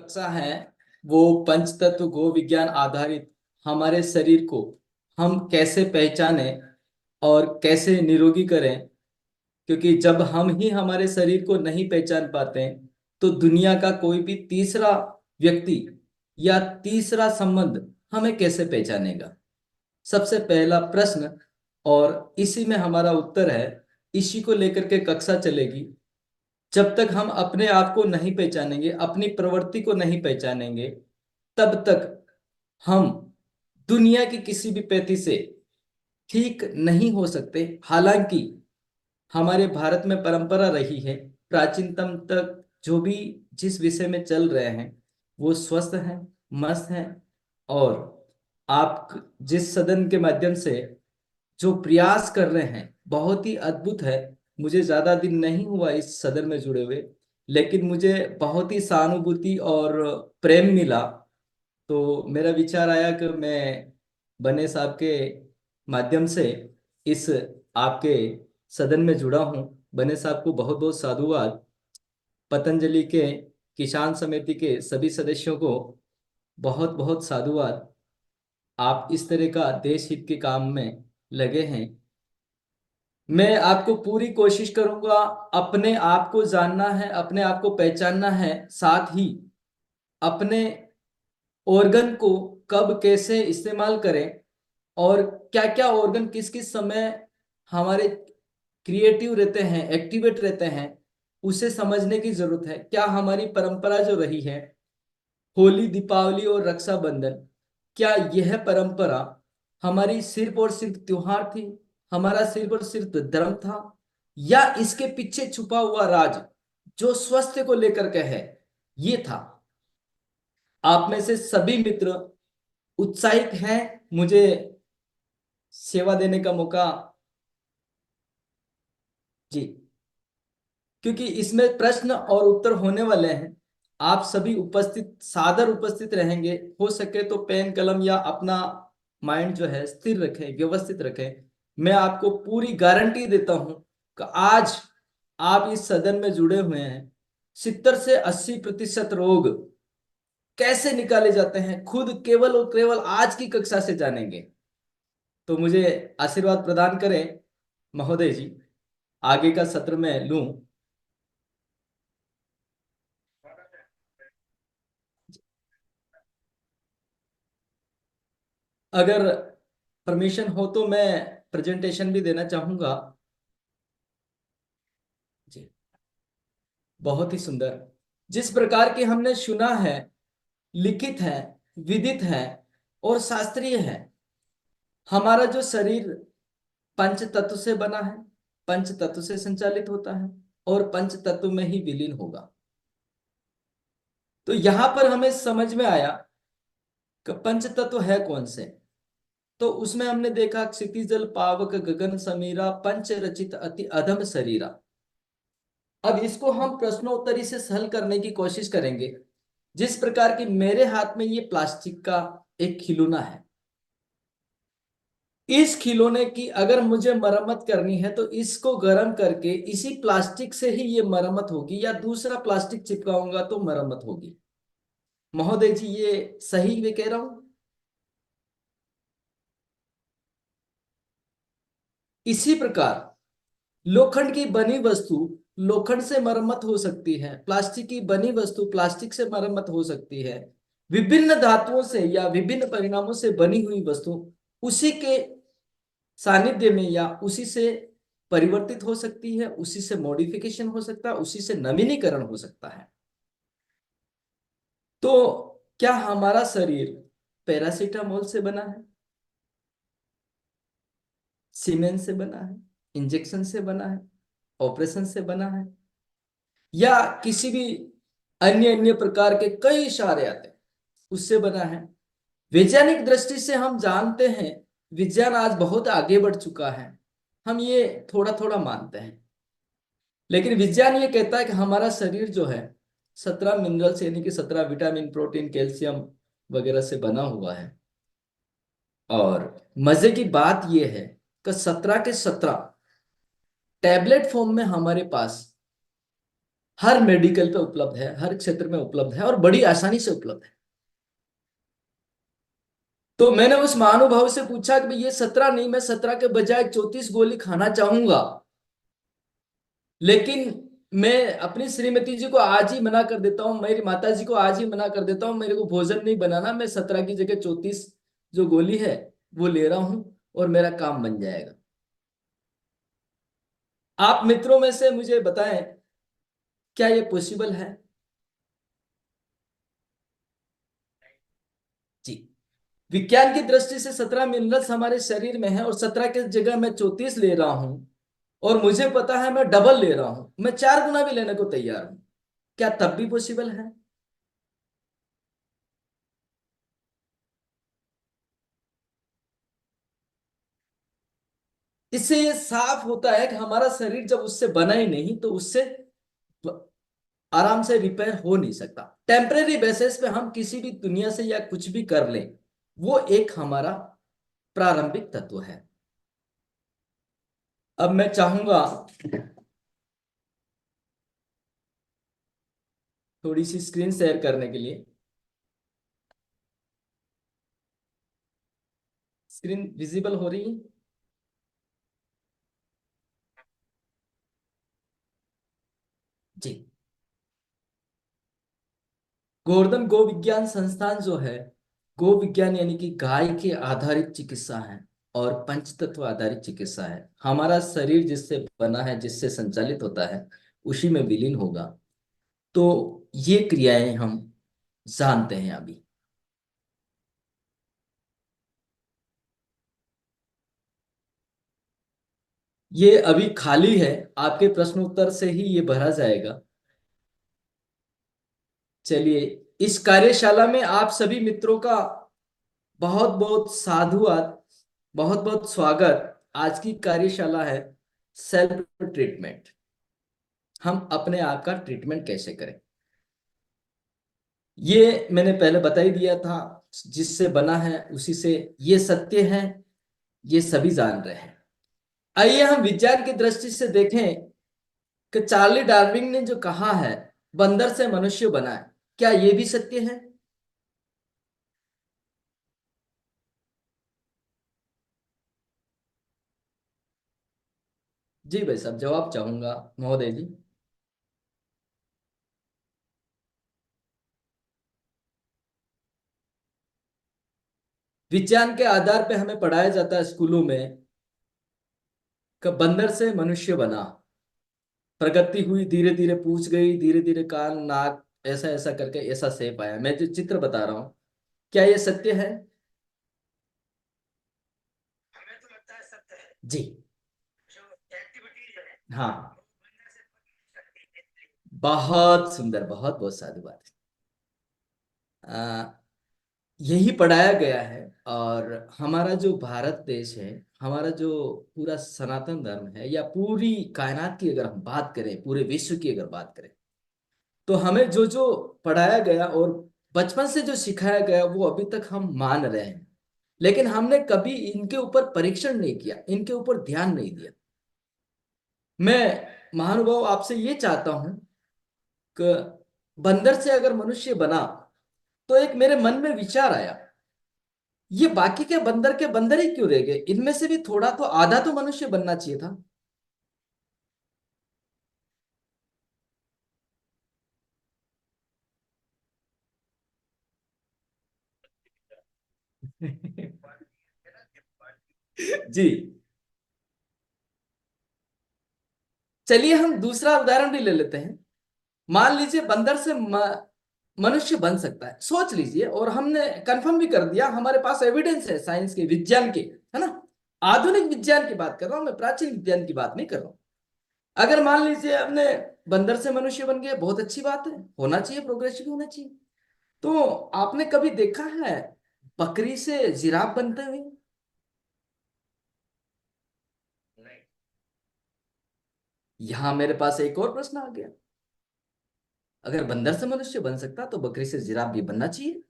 कक्षा है वो पंच तत्व गो विज्ञान आधारित हमारे शरीर को हम कैसे पहचाने और कैसे निरोगी करें। क्योंकि जब हम ही हमारे शरीर को नहीं पहचान पाते हैं तो दुनिया का कोई भी तीसरा व्यक्ति या तीसरा संबंध हमें कैसे पहचानेगा। सबसे पहला प्रश्न, और इसी में हमारा उत्तर है, इसी को लेकर के कक्षा चलेगी। जब तक हम अपने आप को नहीं पहचानेंगे, अपनी प्रवृत्ति को नहीं पहचानेंगे, तब तक हम दुनिया की किसी भी पैथी से ठीक नहीं हो सकते। हालांकि हमारे भारत में परंपरा रही है, प्राचीनतम तक जो भी जिस विषय में चल रहे हैं वो स्वस्थ हैं, मस्त हैं। और आप जिस सदन के माध्यम से जो प्रयास कर रहे हैं बहुत ही अद्भुत है। मुझे ज्यादा दिन नहीं हुआ इस सदन में जुड़े हुए, लेकिन मुझे बहुत ही सहानुभूति और प्रेम मिला। तो मेरा विचार आया कि मैं बने साहब के माध्यम से इस आपके सदन में जुड़ा हूं। बने साहब को बहुत बहुत साधुवाद। पतंजलि के किसान समिति के सभी सदस्यों को बहुत बहुत साधुवाद। आप इस तरह का देश हित के काम में लगे हैं। मैं आपको पूरी कोशिश करूंगा, अपने आप को जानना है, अपने आप को पहचानना है, साथ ही अपने ऑर्गन को कब कैसे इस्तेमाल करें और क्या क्या ऑर्गन किस किस समय हमारे क्रिएटिव रहते हैं, एक्टिवेट रहते हैं, उसे समझने की जरूरत है। क्या हमारी परंपरा जो रही है, होली, दीपावली और रक्षाबंधन, क्या यह परंपरा हमारी सिर्फ और सिर्फ त्योहार थी, हमारा सिर्फ और सिर्फ धर्म था, या इसके पीछे छुपा हुआ राज जो स्वास्थ्य को लेकर के है ये था। आप में से सभी मित्र उत्साहित हैं मुझे सेवा देने का मौका। जी, क्योंकि इसमें प्रश्न और उत्तर होने वाले हैं। आप सभी उपस्थित, सादर उपस्थित रहेंगे। हो सके तो पेन कलम या अपना माइंड जो है स्थिर रखें, व्यवस्थित रखें। मैं आपको पूरी गारंटी देता हूं कि आज आप इस सदन में जुड़े हुए हैं, 70 से 80% रोग कैसे निकाले जाते हैं खुद केवल और केवल आज की कक्षा से जानेंगे। तो मुझे आशीर्वाद प्रदान करें महोदय जी, आगे का सत्र में लूं। अगर परमिशन हो तो मैं प्रेजेंटेशन भी देना चाहूंगा। जी, बहुत ही सुंदर। जिस प्रकार की हमने सुना है, लिखित है, विदित है और शास्त्रीय है, हमारा जो शरीर पंच तत्व से बना है, पंच तत्व से संचालित होता है और पंच तत्व में ही विलीन होगा। तो यहां पर हमें समझ में आया कि पंच तत्व है कौन से। तो उसमें हमने देखा क्षितिजल पावक गगन समीरा पंच रचित अति अधम शरीरा। अब इसको हम प्रश्नोत्तरी से हल करने की कोशिश करेंगे। जिस प्रकार की मेरे हाथ में ये प्लास्टिक का एक खिलौना है, इस खिलौने की अगर मुझे मरम्मत करनी है तो इसको गर्म करके इसी प्लास्टिक से ही ये मरम्मत होगी, या दूसरा प्लास्टिक चिपकाऊंगा तो मरम्मत होगी। महोदय जी, ये सही वे कह रहा हूं? इसी प्रकार लोखंड की बनी वस्तु लोखंड से मरम्मत हो सकती है, प्लास्टिक की बनी वस्तु प्लास्टिक से मरम्मत हो सकती है। विभिन्न धातुओं से या विभिन्न परिणामों से बनी हुई वस्तु उसी के सानिध्य में या उसी से परिवर्तित हो सकती है, उसी से मॉडिफिकेशन हो सकता है, उसी से नवीनीकरण हो सकता है। तो क्या हमारा शरीर पैरासीटामोल से बना है, सीमेंट से बना है, इंजेक्शन से बना है, ऑपरेशन से बना है, या किसी भी अन्य अन्य प्रकार के कई सारे आते हैं उससे बना है? वैज्ञानिक दृष्टि से हम जानते हैं विज्ञान आज बहुत आगे बढ़ चुका है, हम ये थोड़ा थोड़ा मानते हैं। लेकिन विज्ञान ये कहता है कि हमारा शरीर जो है 17 मिनरल्स यानी कि 17 विटामिन, प्रोटीन, कैल्शियम वगैरह से बना हुआ है। और मजे की बात यह है कि 17 के 17 टैबलेट फॉर्म में हमारे पास हर मेडिकल पे उपलब्ध है, हर क्षेत्र में उपलब्ध है और बड़ी आसानी से उपलब्ध है। तो मैंने उस महानुभाव से पूछा कि भाई ये 17 नहीं, मैं 17 के बजाय 34 गोली खाना चाहूंगा, लेकिन मैं अपनी श्रीमती जी को आज ही मना कर देता हूँ, मेरी माता जी को आज ही मना कर देता हूँ, मेरे को भोजन नहीं बनाना, मैं 17 की जगह 34 जो गोली है वो ले रहा हूँ और मेरा काम बन जाएगा। आप मित्रों में से मुझे बताएं, क्या ये पॉसिबल है? जी। विज्ञान की दृष्टि से 17 मिनरल्स हमारे शरीर में है और 17 की जगह मैं 34 ले रहा हूं, और मुझे पता है मैं डबल ले रहा हूं, मैं 4 गुना भी लेने को तैयार हूं। क्या तब भी पॉसिबल है? इससे ये साफ होता है कि हमारा शरीर जब उससे बना ही नहीं तो उससे आराम से रिपेयर हो नहीं सकता। टेम्परेरी बेसिस पे हम किसी भी दुनिया से या कुछ भी कर लें, वो एक हमारा प्रारंभिक तत्व है। अब मैं चाहूंगा थोड़ी सी स्क्रीन शेयर करने के लिए। स्क्रीन विजिबल हो रही है? जी। गोवर्धन गो विज्ञान संस्थान जो है, गो विज्ञान यानी कि गाय के आधारित चिकित्सा है और पंचतत्व आधारित चिकित्सा है। हमारा शरीर जिससे बना है, जिससे संचालित होता है, उसी में विलीन होगा। तो ये क्रियाएं हम जानते हैं अभी। ये अभी खाली है, आपके प्रश्नोत्तर से ही ये भरा जाएगा। चलिए, इस कार्यशाला में आप सभी मित्रों का बहुत बहुत साधुवाद, बहुत बहुत स्वागत। आज की कार्यशाला है सेल्फ ट्रीटमेंट। हम अपने आप का ट्रीटमेंट कैसे करें, ये मैंने पहले बता ही दिया था। जिससे बना है उसी से, ये सत्य है, ये सभी जान रहे हैं। आइए हम विज्ञान की दृष्टि से देखें कि चार्ली डार्विन ने जो कहा है बंदर से मनुष्य बना है, क्या ये भी सत्य है? जी भाई साहब, जवाब चाहूंगा महोदय जी। विज्ञान के आधार पे हमें पढ़ाया जाता है स्कूलों में कि बंदर से मनुष्य बना, प्रगति हुई, धीरे धीरे पूछ गई, धीरे धीरे कान नाक ऐसा ऐसा करके ऐसा शेप आया। मैं जो चित्र बता रहा हूँ, क्या ये सत्य है? जी। हाँ, बहुत सुंदर, बहुत बहुत साधु बात है। यही पढ़ाया गया है। और हमारा जो भारत देश है, हमारा जो पूरा सनातन धर्म है, या पूरी कायनात की अगर हम बात करें, पूरे विश्व की अगर बात करें, तो हमें जो जो पढ़ाया गया और बचपन से जो सिखाया गया वो अभी तक हम मान रहे हैं, लेकिन हमने कभी इनके ऊपर परीक्षण नहीं किया, इनके ऊपर ध्यान नहीं दिया। मैं महानुभाव आपसे ये चाहता हूं कि बंदर से अगर मनुष्य बना, तो एक मेरे मन में विचार आया, ये बाकी के बंदर ही क्यों रह गए? इनमें से भी थोड़ा तो, आधा तो मनुष्य बनना चाहिए था। जी। चलिए हम दूसरा उदाहरण भी ले लेते हैं। मान लीजिए बंदर से मनुष्य बन सकता है, सोच लीजिए, और हमने कंफर्म भी कर दिया, हमारे पास एविडेंस है साइंस के, विज्ञान के, है ना। आधुनिक विज्ञान की बात कर रहा हूं मैं, प्राचीन विज्ञान की बात नहीं कर रहा हूं। अगर मान लीजिए हमने बंदर से मनुष्य बन गया, बहुत अच्छी बात है, होना चाहिए, प्रोग्रेसिव होना चाहिए। तो आपने कभी देखा है बकरी से जिराफ बनते हुए? यहां मेरे पास एक और प्रश्न आ गया, अगर बंदर से मनुष्य बन सकता तो बकरी से जिराफ भी बनना चाहिए।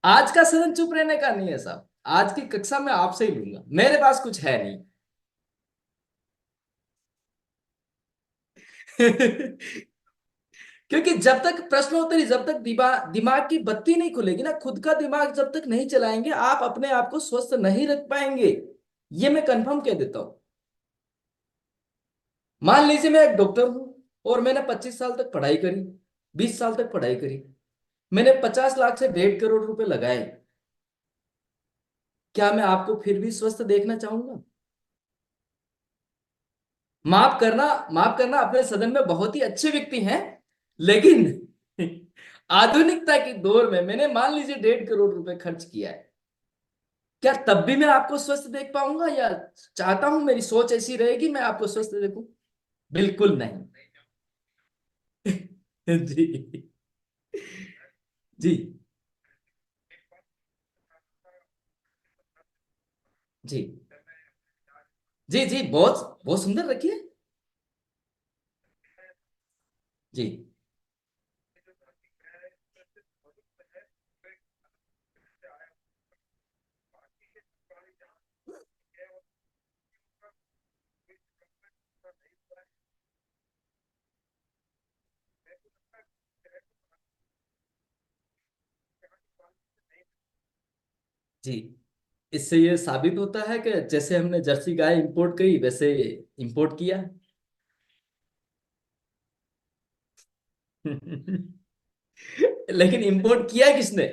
आज का सदन चुप रहने का नहीं है साहब। आज की कक्षा में आपसे ही लूंगा, मेरे पास कुछ है नहीं। क्योंकि जब तक प्रश्नोत्तरी, जब तक दिमाग दिमाग की बत्ती नहीं खुलेगी ना, खुद का दिमाग जब तक नहीं चलाएंगे, आप अपने आप को स्वस्थ नहीं रख पाएंगे। ये मैं कंफर्म कह देता हूं। मान लीजिए मैं एक डॉक्टर हूं और मैंने 25 साल तक पढ़ाई करी, 20 साल तक पढ़ाई करी, मैंने 50 लाख से 1.5 करोड़ रुपए लगाए। क्या मैं आपको फिर भी स्वस्थ देखना चाहूंगा? माफ करना, माफ करना, अपने सदन में बहुत ही अच्छे व्यक्ति हैं, लेकिन आधुनिकता के दौर में मैंने मान लीजिए 1.5 करोड़ रुपए खर्च किया है। क्या तब भी मैं आपको स्वस्थ देख पाऊंगा, या चाहता हूं मेरी सोच ऐसी रहेगी मैं आपको स्वस्थ देखूं? बिल्कुल नहीं। जी। जी। जी। जी। जी, बहुत बहुत सुंदर रखिए। जी। जी, इससे ये साबित होता है कि जैसे हमने जर्सी गाय इंपोर्ट करी, वैसे इंपोर्ट किया। लेकिन इंपोर्ट किया किसने?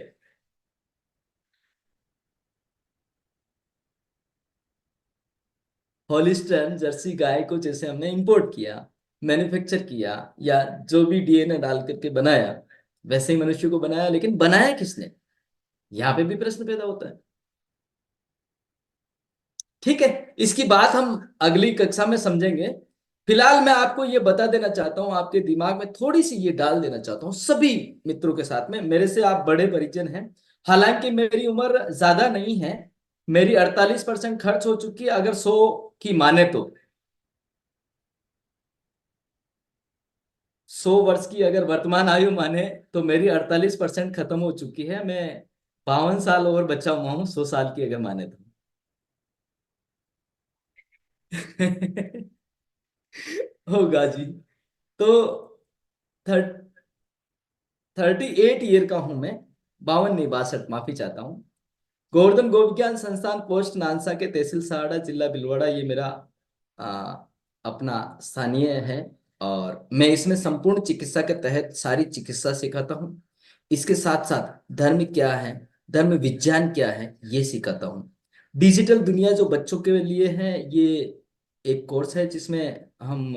हॉलिस्टर्न जर्सी गाय को जैसे हमने इंपोर्ट किया, मैन्युफैक्चर किया, या जो भी डीएनए डाल करके बनाया, वैसे ही मनुष्य को बनाया, लेकिन बनाया किसने? यहाँ पे भी प्रश्न पैदा होता है। ठीक है, इसकी बात हम अगली कक्षा में समझेंगे। फिलहाल मैं आपको ये बता देना चाहता हूँ, आपके दिमाग में थोड़ी सी ये डाल देना चाहता हूँ, सभी मित्रों के साथ में, मेरे से आप बड़े परिजन हैं, हालांकि मेरी उम्र ज्यादा नहीं है, मेरी 48% खर्च हो चुकी है, अगर 100 की माने तो। 100 वर्ष की अगर वर्तमान आयु माने तो मेरी 48% खत्म हो चुकी है। मैं 52 साल और बचा हुआ हूँ, 100 साल की अगर माने तो। होगा जी। तो 38 ईयर का हूं मैं, 52 नहीं, 62, माफी चाहता हूँ। गोवर्धन गो विज्ञान संस्थान, पोस्ट नानसा के तहसील सहाड़ा, जिला भीलवाड़ा, ये मेरा आ, अपना स्थानीय है। और मैं इसमें संपूर्ण चिकित्सा के तहत सारी चिकित्सा सिखाता हूँ। इसके साथ साथ धर्म क्या है, धर्म विज्ञान क्या है, ये सिखाता हूँ। डिजिटल दुनिया जो बच्चों के लिए है, ये एक कोर्स है जिसमें हम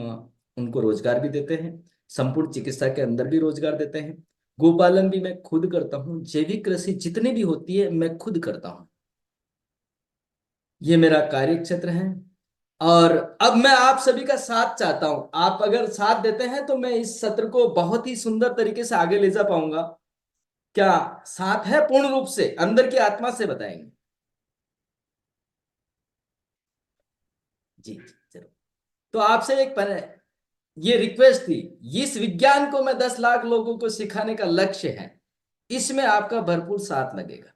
उनको रोजगार भी देते हैं, संपूर्ण चिकित्सा के अंदर भी रोजगार देते हैं। गोपालन भी मैं खुद करता हूँ, जैविक कृषि जितनी भी होती है मैं खुद करता हूँ। ये मेरा कार्य क्षेत्र है। और अब मैं आप सभी का साथ चाहता हूं, आप अगर साथ देते हैं तो मैं इस सत्र को बहुत ही सुंदर तरीके से आगे ले जा पाऊंगा। क्या साथ है? पूर्ण रूप से अंदर की आत्मा से बताएंगे। जी जी, जरूर। तो आपसे ये रिक्वेस्ट थी, इस विज्ञान को मैं 10 लाख लोगों को सिखाने का लक्ष्य है, इसमें आपका भरपूर साथ लगेगा।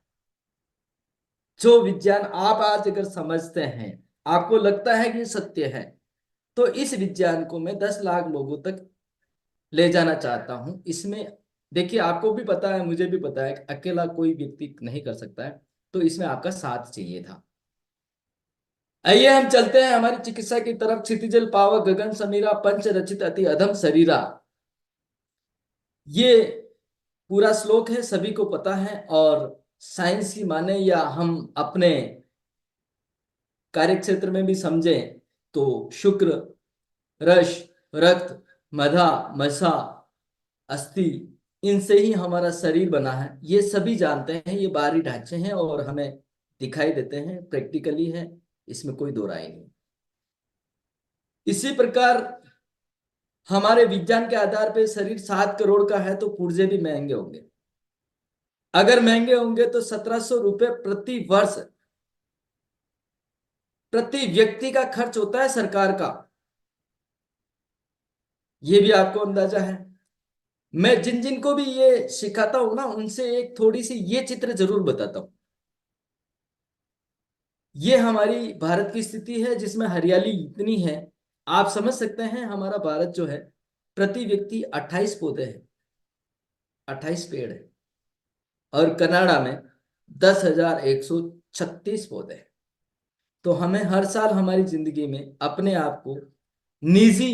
जो विज्ञान आप आज अगर समझते हैं, आपको लगता है कि ये सत्य है, तो इस विज्ञान को मैं 10 लाख लोगों तक ले जाना चाहता हूं। इसमें देखिए, आपको भी पता है, मुझे भी पता है कि अकेला कोई व्यक्ति नहीं कर सकता है, तो इसमें आपका साथ चाहिए था। आइए हम चलते हैं हमारी चिकित्सा की तरफ। क्षितिजल पावक गगन समीरा पंच रचित अति अधम शरीरा, ये पूरा श्लोक है, सभी को पता है। और साइंस की माने या हम अपने कार्य क्षेत्र में भी समझें, तो शुक्र, रश, रक्त, मधा, मसा, अस्थि, इनसे ही हमारा शरीर बना है। ये सभी जानते हैं, ये बाहरी ढांचे हैं और हमें दिखाई देते हैं, प्रैक्टिकली है, इसमें कोई दो राय नहीं। इसी प्रकार हमारे विज्ञान के आधार पे शरीर 7 करोड़ का है, तो पुर्जे भी महंगे होंगे। अगर महंगे होंगे तो 1700 रुपये प्रति वर्ष, प्रति व्यक्ति का खर्च होता है सरकार का। ये भी आपको अंदाजा है। मैं जिन जिन को भी ये सिखाता हूं ना, उनसे एक थोड़ी सी ये चित्र जरूर बताता हूं। ये हमारी भारत की स्थिति है जिसमें हरियाली इतनी है। आप समझ सकते हैं हमारा भारत जो है, प्रति व्यक्ति 28 पौधे हैं, 28 पेड़ है। और कनाडा में 10,136 पौधे हैं। तो हमें हर साल हमारी जिंदगी में अपने आप को निजी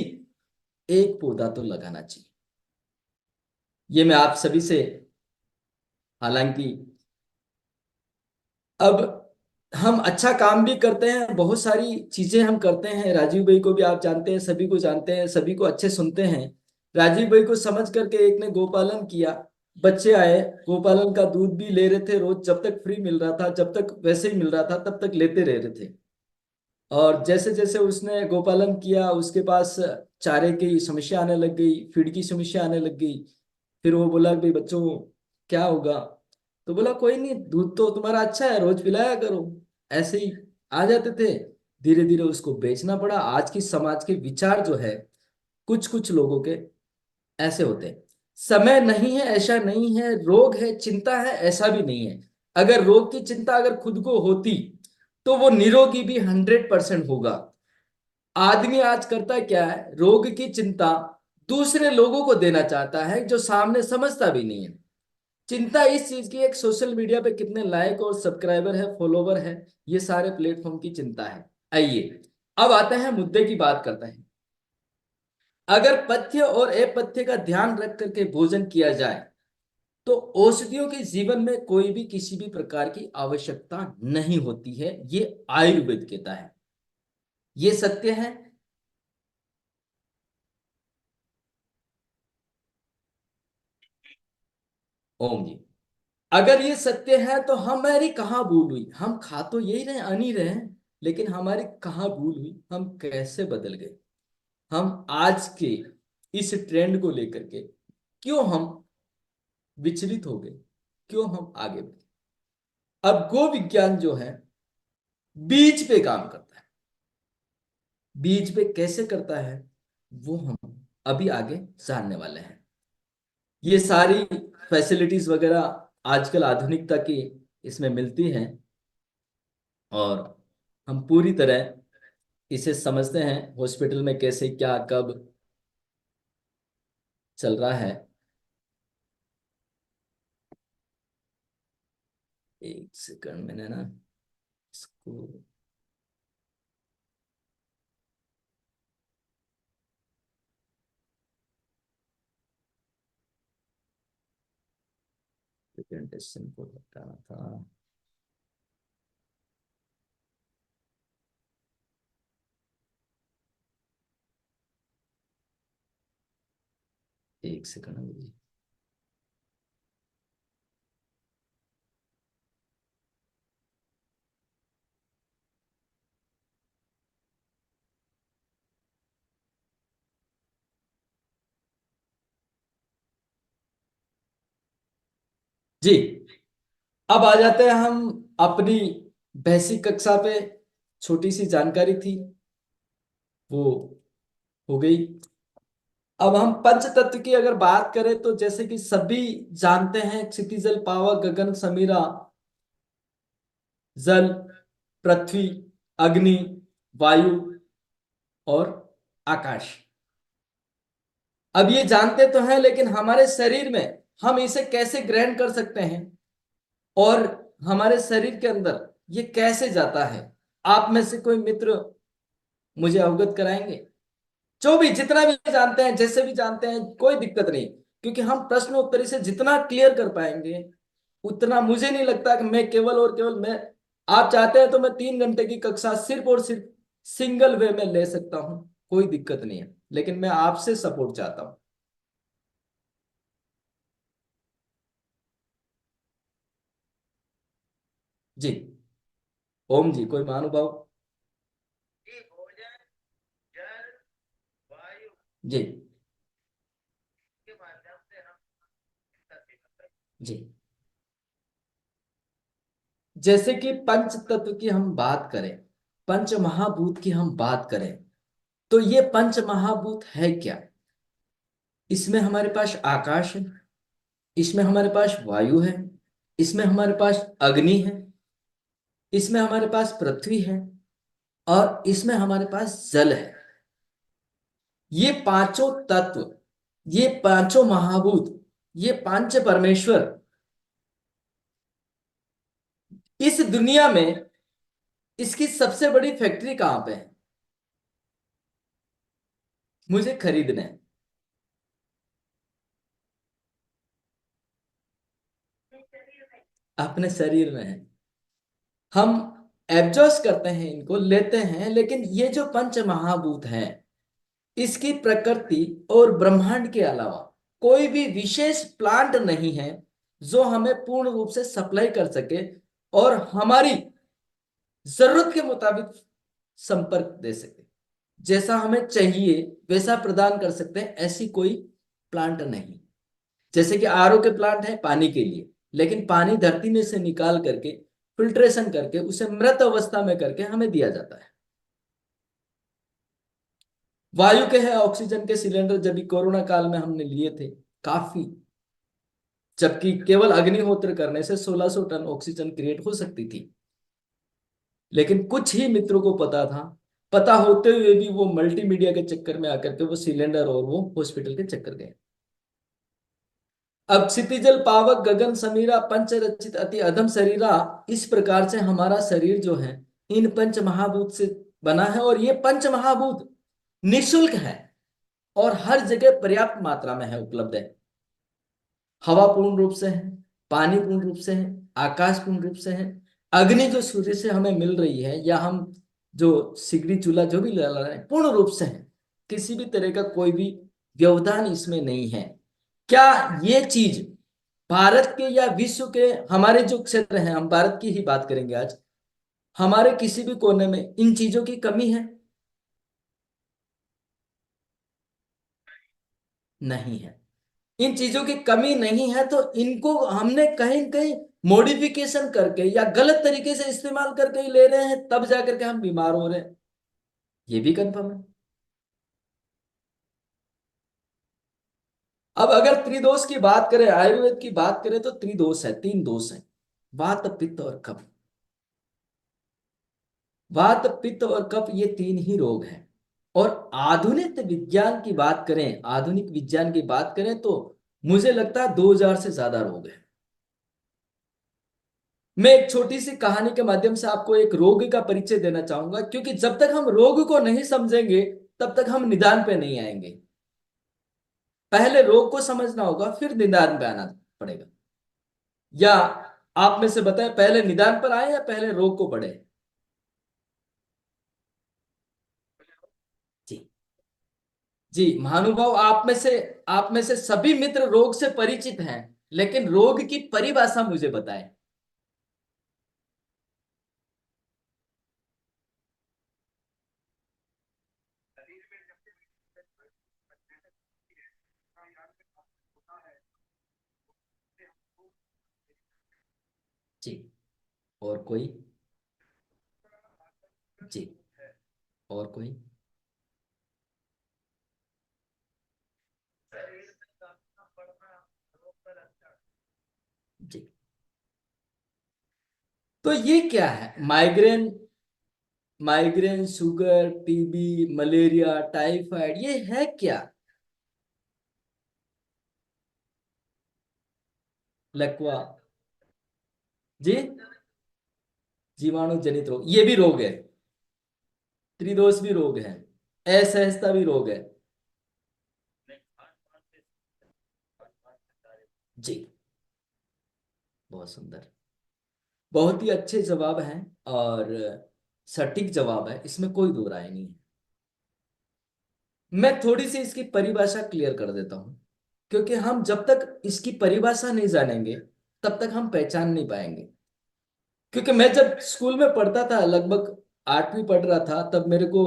एक पौधा तो लगाना चाहिए। ये मैं आप सभी से, हालांकि अब हम अच्छा काम भी करते हैं, बहुत सारी चीजें हम करते हैं। राजीव भाई को भी आप जानते हैं, सभी को जानते हैं, सभी को अच्छे सुनते हैं। राजीव भाई को समझ करके एक ने गोपालन किया। बच्चे आए, गोपालन का दूध भी ले रहे थे रोज, जब तक फ्री मिल रहा था, जब तक वैसे ही मिल रहा था तब तक लेते रह रहे थे। और जैसे जैसे उसने गोपालन किया, उसके पास चारे की समस्या आने लग गई, फीड की समस्या आने लग गई। फिर वो बोला कि भाई बच्चों क्या होगा, तो बोला कोई नहीं, दूध तो तुम्हारा अच्छा है, रोज पिलाया करो। ऐसे ही आ जाते थे। धीरे धीरे उसको बेचना पड़ा। आज की समाज के विचार जो है, कुछ कुछ लोगों के ऐसे होते हैं। समय नहीं है ऐसा नहीं है, रोग है चिंता है ऐसा भी नहीं है। अगर रोग की चिंता अगर खुद को होती तो वो निरोगी भी 100% होगा। आदमी आज करता क्या है, रोग की चिंता दूसरे लोगों को देना चाहता है जो सामने समझता भी नहीं है। चिंता इस चीज की, एक सोशल मीडिया पे कितने लाइक और सब्सक्राइबर है, फॉलोवर है, ये सारे प्लेटफॉर्म की चिंता है। आइए अब आते हैं मुद्दे की बात करते हैं। अगर पथ्य और अपथ्य का ध्यान रख करके भोजन किया जाए तो औषधियों के जीवन में कोई भी किसी भी प्रकार की आवश्यकता नहीं होती है, ये आयुर्वेद कहता है। ये सत्य है। ओम जी। अगर ये सत्य है तो हमारी कहाँ भूल हुई? हम खा तो यही रहे, अनी रहे हैं, लेकिन हमारी कहाँ भूल हुई? हम कैसे बदल गए? हम आज के इस ट्रेंड को लेकर के क्यों हम विचलित हो गए? क्यों हम आगे बढ़े? अब गो विज्ञान जो है बीज पे काम करता है। बीज पे कैसे करता है वो हम अभी आगे जानने वाले हैं। ये सारी फैसिलिटीज वगैरह आजकल आधुनिकता की इसमें मिलती हैं, और हम पूरी तरह इसे समझते हैं हॉस्पिटल में कैसे क्या कब चल रहा है। एक सेकंड, मैंने ना इसको प्रेजेंटेशन को हटाना था। एक सेकंड मुझे। जी, अब आ जाते हैं हम अपनी बेसिक कक्षा पे। छोटी सी जानकारी थी वो हो गई। अब हम पंच तत्व की अगर बात करें तो जैसे कि सभी जानते हैं, क्षितिजल पावक गगन समीरा, जल, पृथ्वी, अग्नि, वायु और आकाश। अब ये जानते तो हैं, लेकिन हमारे शरीर में हम इसे कैसे ग्रहण कर सकते हैं और हमारे शरीर के अंदर ये कैसे जाता है, आप में से कोई मित्र मुझे अवगत कराएंगे? जो भी जितना भी जानते हैं, जैसे भी जानते हैं, कोई दिक्कत नहीं। क्योंकि हम प्रश्न उत्तरी से जितना क्लियर कर पाएंगे उतना, मुझे नहीं लगता कि मैं केवल और केवल मैं, आप चाहते हैं तो मैं 3 घंटे की कक्षा सिर्फ और सिर्फ सिंगल वे में ले सकता हूं, कोई दिक्कत नहीं है, लेकिन मैं आपसे सपोर्ट चाहता हूं। जी। ओम जी, कोई महानुभाव? जी। जी। जैसे कि पंच तत्व की हम बात करें, पंच महाभूत की हम बात करें, तो ये पंच महाभूत है क्या? इसमें हमारे पास आकाश है, इसमें हमारे पास वायु है, इसमें हमारे पास अग्नि है, इसमें हमारे पास पृथ्वी है और इसमें हमारे पास जल है। ये पांचों तत्व, ये पांचों महाभूत, ये पांच परमेश्वर इस दुनिया में, इसकी सबसे बड़ी फैक्ट्री कहां पे है? मुझे खरीदना है। अपने शरीर में है। हम एब्जॉर्ब करते हैं, इनको लेते हैं, लेकिन ये जो पंच महाभूत हैं, इसकी प्रकृति और ब्रह्मांड के अलावा कोई भी विशेष प्लांट नहीं है जो हमें पूर्ण रूप से सप्लाई कर सके और हमारी जरूरत के मुताबिक संपर्क दे सके। जैसा हमें चाहिए वैसा प्रदान कर सकते हैं, ऐसी कोई प्लांट नहीं। जैसे कि आरओ के प्लांट है पानी के लिए, लेकिन पानी धरती में से निकाल करके फिल्ट्रेशन करके उसे मृत अवस्था में करके हमें दिया जाता है। वायु के है ऑक्सीजन के सिलेंडर, जब भी कोरोना काल में हमने लिए थे काफी, जबकि केवल अग्निहोत्र करने से 1600 टन ऑक्सीजन क्रिएट हो सकती थी। लेकिन कुछ ही मित्रों को पता था, पता होते हुए भी वो मल्टीमीडिया के चक्कर में आकर के वो सिलेंडर और वो हॉस्पिटल के चक्कर गए। अब क्षितिजल पावक गगन समीरा पंच रचित अति अधम शरीरा, इस प्रकार से हमारा शरीर जो है इन पंच महाभूत से बना है, और ये पंच महाभूत निशुल्क है और हर जगह पर्याप्त मात्रा में है, उपलब्ध है। हवा पूर्ण रूप से है, पानी पूर्ण रूप से है, आकाश पूर्ण रूप से है, अग्नि जो सूर्य से हमें मिल रही है, या हम जो सिगड़ी चूल्हा जो भी जला रहे हैं पूर्ण रूप से है। किसी भी तरह का कोई भी व्यवधान इसमें नहीं है। क्या ये चीज भारत के या विश्व के, हमारे जो क्षेत्र हैं, हम भारत की ही बात करेंगे आज, हमारे किसी भी कोने में इन चीजों की कमी है? नहीं है। इन चीजों की कमी नहीं है, तो इनको हमने कहीं कहीं मॉडिफिकेशन करके या गलत तरीके से इस्तेमाल करके ही ले रहे हैं, तब जाकर के हम बीमार हो रहे हैं। ये भी कंफर्म है। अब अगर त्रिदोष की बात करें, आयुर्वेद की बात करें, तो त्रिदोष है, तीन दोष है, वात पित्त और कफ। वात पित्त और कफ ये तीन ही रोग हैं। और आधुनिक विज्ञान की बात करें, आधुनिक विज्ञान की बात करें, तो मुझे लगता है 2000 से ज्यादा रोग हैं। मैं एक छोटी सी कहानी के माध्यम से आपको एक रोग का परिचय देना चाहूंगा, क्योंकि जब तक हम रोग को नहीं समझेंगे तब तक हम निदान पे नहीं आएंगे। पहले रोग को समझना होगा, फिर निदान पे आना पड़ेगा। या आप में से बताएं, पहले निदान पर आए या पहले रोग को पढ़े? जी। जी महानुभाव, आप में से सभी मित्र रोग से परिचित हैं, लेकिन रोग की परिभाषा मुझे बताएं। जी। और कोई? जी। और कोई? जी। तो ये क्या है? Migraine, migraine, sugar, TB, malaria, typhoid, ये है क्या? लकवा? जी। जीवाणु जनित रोग, ये भी रोग है। त्रिदोष भी रोग है। असहजता भी रोग है। जी। बहुत सुंदर, बहुत ही अच्छे जवाब हैं, और सटीक जवाब है, इसमें कोई दो राय नहीं है। मैं थोड़ी सी इसकी परिभाषा क्लियर कर देता हूं, क्योंकि हम जब तक इसकी परिभाषा नहीं जानेंगे तब तक हम पहचान नहीं पाएंगे। क्योंकि मैं जब स्कूल में पढ़ता था, लगभग 8वीं पढ़ रहा था, तब मेरे को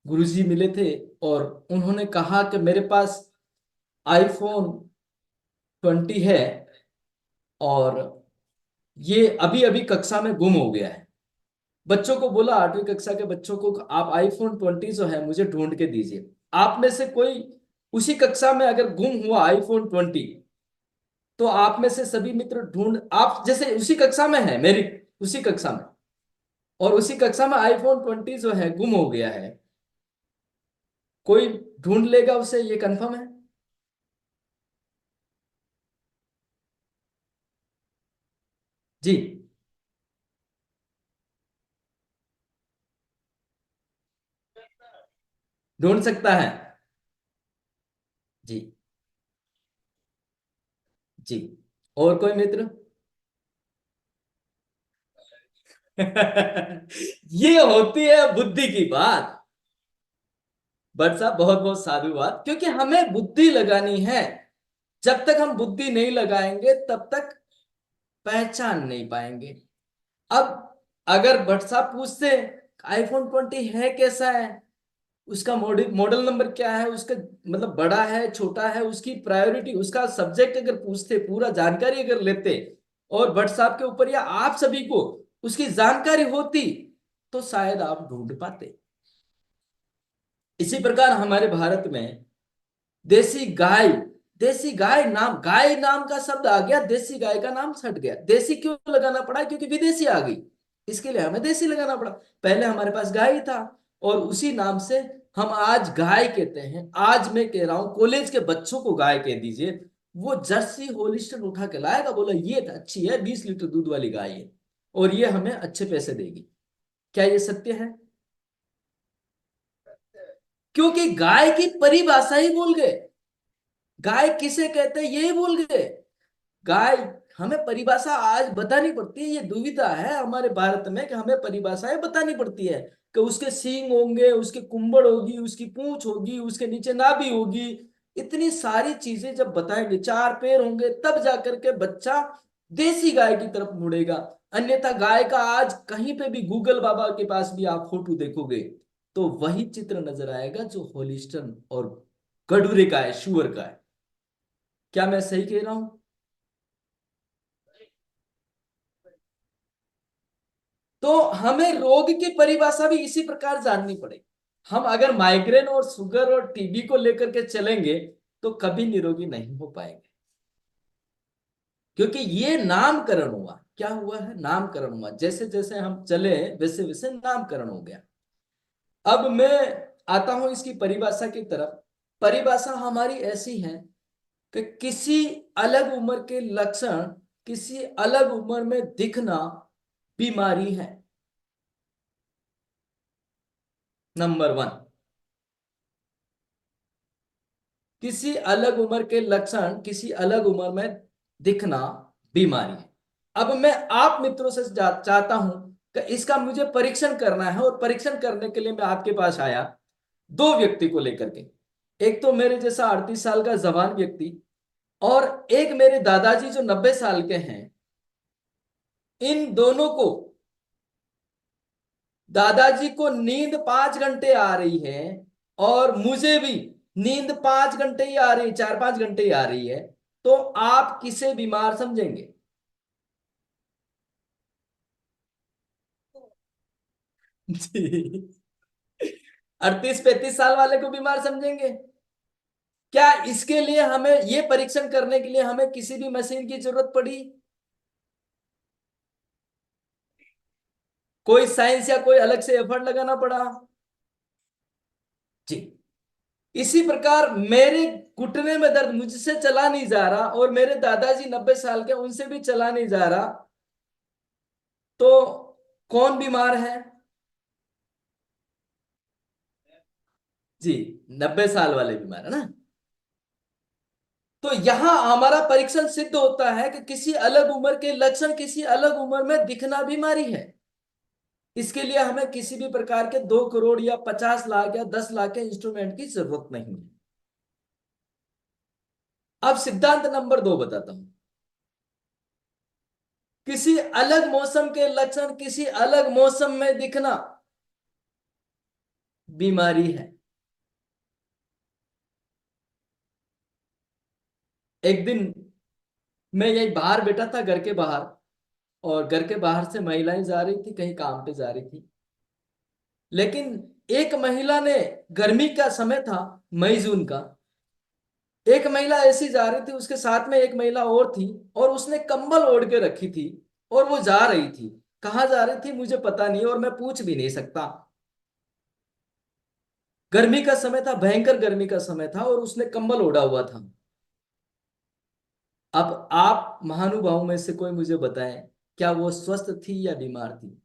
गुरुजी मिले थे, और उन्होंने कहा कि मेरे पास आईफोन 20 है, और ये अभी अभी कक्षा में गुम हो गया है। बच्चों को बोला, 8वीं कक्षा के बच्चों को, आप आईफोन 20 जो है मुझे ढूंढ के दीजिए। आप में से कोई उसी कक्षा में अगर गुम हुआ आईफोन 20, तो आप में से सभी मित्र ढूंढ, आप जैसे उसी कक्षा में है मेरी, उसी कक्षा में। और उसी कक्षा में iPhone 20 जो है गुम हो गया है। कोई ढूंढ लेगा उसे, ये कंफर्म है। जी। ढूंढ सकता है। जी। जी। और कोई मित्र? ये होती है बुद्धि की बात। बट साहब बहुत बहुत साधु बात, क्योंकि हमें बुद्धि लगानी है। जब तक हम बुद्धि नहीं लगाएंगे तब तक पहचान नहीं पाएंगे। अब अगर भट्ट साहब पूछते iPhone 20 है कैसा है, उसका मॉडल मॉडल नंबर क्या है, उसका मतलब बड़ा है छोटा है, उसकी प्रायोरिटी, उसका सब्जेक्ट अगर पूछते, पूरा जानकारी अगर लेते, और भट्ट साहब के ऊपर या आप सभी को उसकी जानकारी होती, तो शायद आप ढूंढ पाते। इसी प्रकार हमारे भारत में देसी गाय, देसी गाय नाम, गाय नाम का शब्द आ गया, देसी गाय का नाम छट गया। देसी क्यों लगाना पड़ा? क्योंकि विदेशी आ गई, इसके लिए हमें देसी लगाना पड़ा। पहले हमारे पास गाय ही था, और उसी नाम से हम आज गाय कहते हैं। आज मैं कह रहा हूं कॉलेज के बच्चों को गाय कह दीजिए, वो जर्सी होलिस्टन उठा के लाएगा, बोला ये तो अच्छी है, 20 लीटर दूध वाली गाय है, और ये हमें अच्छे पैसे देगी। क्या ये सत्य है? क्योंकि गाय की परिभाषा ही भूल गए। गाय किसे कहते हैं ये भूल गए। गाय, हमें परिभाषा आज बतानी पड़ती है। ये दुविधा है हमारे भारत में कि हमें परिभाषाएं बतानी पड़ती है, कि उसके सींग होंगे, उसके कुंबड़ होगी, उसकी पूंछ होगी, उसके नीचे नाभि होगी। इतनी सारी चीजें जब बताएंगे, 4 पैर होंगे, तब जाकर के बच्चा देसी गाय की तरफ मुड़ेगा। अन्यथा गाय का आज कहीं पे भी गूगल बाबा के पास भी आप फोटो देखोगे, तो वही चित्र नजर आएगा जो होलिस्टन और गडूरे का है, शुअर का है। क्या मैं सही कह रहा हूं? तो हमें रोग की परिभाषा भी इसी प्रकार जाननी पड़ेगी। हम अगर माइग्रेन और शुगर और टीबी को लेकर के चलेंगे, तो कभी निरोगी नहीं हो पाएंगे। क्योंकि ये नामकरण हुआ, क्या हुआ है? नामकरण हुआ। जैसे जैसे हम चले, वैसे वैसे नामकरण हो गया। अब मैं आता हूं इसकी परिभाषा की तरफ। परिभाषा हमारी ऐसी है कि किसी अलग उम्र के लक्षण किसी अलग उम्र में दिखना बीमारी है। नंबर 1, किसी अलग उम्र के लक्षण किसी अलग उम्र में दिखना बीमारी है। अब मैं आप मित्रों से चाहता हूं कि इसका मुझे परीक्षण करना है, और परीक्षण करने के लिए मैं आपके पास आया 2 व्यक्ति को लेकर के। एक तो मेरे जैसा 38 साल का जवान व्यक्ति, और एक मेरे दादाजी जो 90 साल के हैं। इन दोनों को, दादाजी को नींद 5 घंटे आ रही है, और मुझे भी नींद 5 घंटे ही आ रही, 4-5 घंटे ही आ रही है। तो आप किसे बीमार समझेंगे? जी। 38-35 साल वाले को बीमार समझेंगे? क्या इसके लिए हमें, ये परीक्षण करने के लिए हमें किसी भी मशीन की जरूरत पड़ी? कोई साइंस या कोई अलग से एफर्ट लगाना पड़ा? जी। इसी प्रकार मेरे घुटने में दर्द, मुझसे चला नहीं जा रहा, और मेरे दादाजी 90 साल के, उनसे भी चला नहीं जा रहा, तो कौन बीमार है? जी, 90 साल वाले बीमार है ना। तो यहां हमारा परीक्षण सिद्ध होता है कि किसी अलग उम्र के लक्षण किसी अलग उम्र में दिखना बीमारी है। इसके लिए हमें किसी भी प्रकार के 2 करोड़ या 50 लाख या 10 लाख के इंस्ट्रूमेंट की जरूरत नहीं है। अब सिद्धांत नंबर 2 बताता हूं। किसी अलग मौसम के लक्षण किसी अलग मौसम में दिखना बीमारी है। एक दिन मैं यही बाहर बैठा था, घर के बाहर, और घर के बाहर से महिलाएं जा रही थी, कहीं काम पे जा रही थी। लेकिन एक महिला ने, गर्मी का समय था, मई जून का, एक महिला ऐसी जा रही थी, उसके साथ में एक महिला और थी, और उसने कंबल ओढ़ के रखी थी, और वो जा रही थी। कहाँ जा रही थी मुझे पता नहीं और मैं पूछ भी नहीं सकता। गर्मी का समय था, भयंकर गर्मी का समय था, और उसने कंबल ओढ़ा हुआ था। अब आप महानुभावों में से कोई मुझे बताएं, क्या वो स्वस्थ थी या बीमार थी?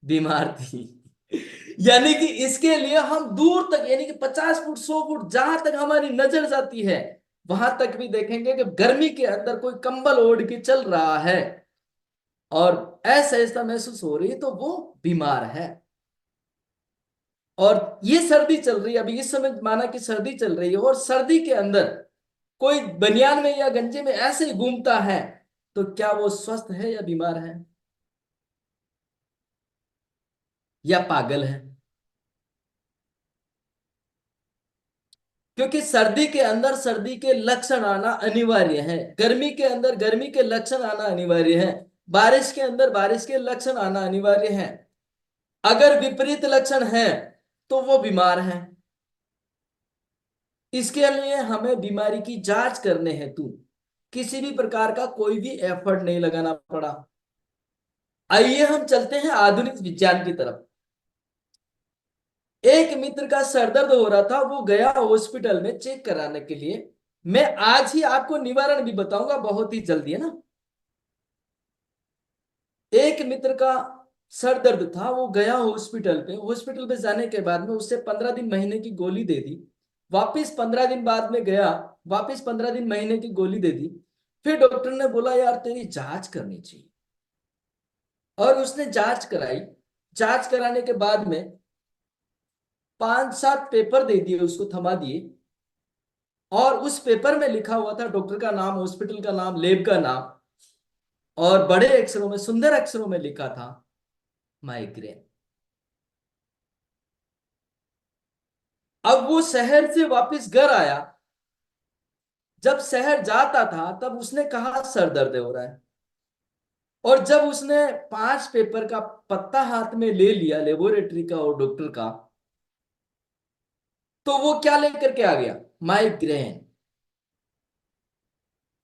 बीमार थी। यानी कि इसके लिए हम दूर तक, यानी कि 50 फुट 100 फुट जहां तक हमारी नजर जाती है, वहां तक भी देखेंगे कि गर्मी के अंदर कोई कंबल ओढ़ के चल रहा है और असहजता महसूस हो रही है, तो वो बीमार है। और ये सर्दी चल रही है, अभी इस समय माना कि सर्दी चल रही है, और सर्दी के अंदर कोई बनियान में या गंजे में ऐसे ही घूमता है, तो क्या वो स्वस्थ है या बीमार है या पागल है? क्योंकि सर्दी के अंदर सर्दी के लक्षण आना अनिवार्य है, गर्मी के अंदर गर्मी के लक्षण आना अनिवार्य है, बारिश के अंदर बारिश के लक्षण आना अनिवार्य है। अगर विपरीत लक्षण है तो वो बीमार है। इसके लिए हमें बीमारी की जांच करने हेतु किसी भी प्रकार का कोई भी एफर्ट नहीं लगाना पड़ा। आइए हम चलते हैं आधुनिक विज्ञान की तरफ। एक मित्र का सरदर्द हो रहा था, वो गया हॉस्पिटल में चेक कराने के लिए। मैं आज ही आपको निवारण भी बताऊंगा, बहुत ही जल्दी, है ना। एक मित्र का सर दर्द था, वो गया हॉस्पिटल पे, हॉस्पिटल पे जाने के बाद में उससे 15 दिन महीने की गोली दे दी। वापिस 15 दिन बाद में गया, वापिस 15 दिन महीने की गोली दे दी। फिर डॉक्टर ने बोला यार तेरी जांच करनी चाहिए, और उसने जांच कराई। जांच कराने के बाद में 5-7 पेपर दे दिए, उसको थमा दिए, और उस पेपर में लिखा हुआ था डॉक्टर का नाम, हॉस्पिटल का नाम, लैब का नाम, और बड़े अक्षरों में, सुंदर अक्षरों में लिखा था माइग्रेन। अब वो शहर से वापस घर आया, जब शहर जाता था तब उसने कहा सर दर्द हो रहा है, और जब उसने 5 पेपर का पत्ता हाथ में ले लिया, लेबोरेटरी का और डॉक्टर का, तो वो क्या लेकर के आ गया? माइग्रेन।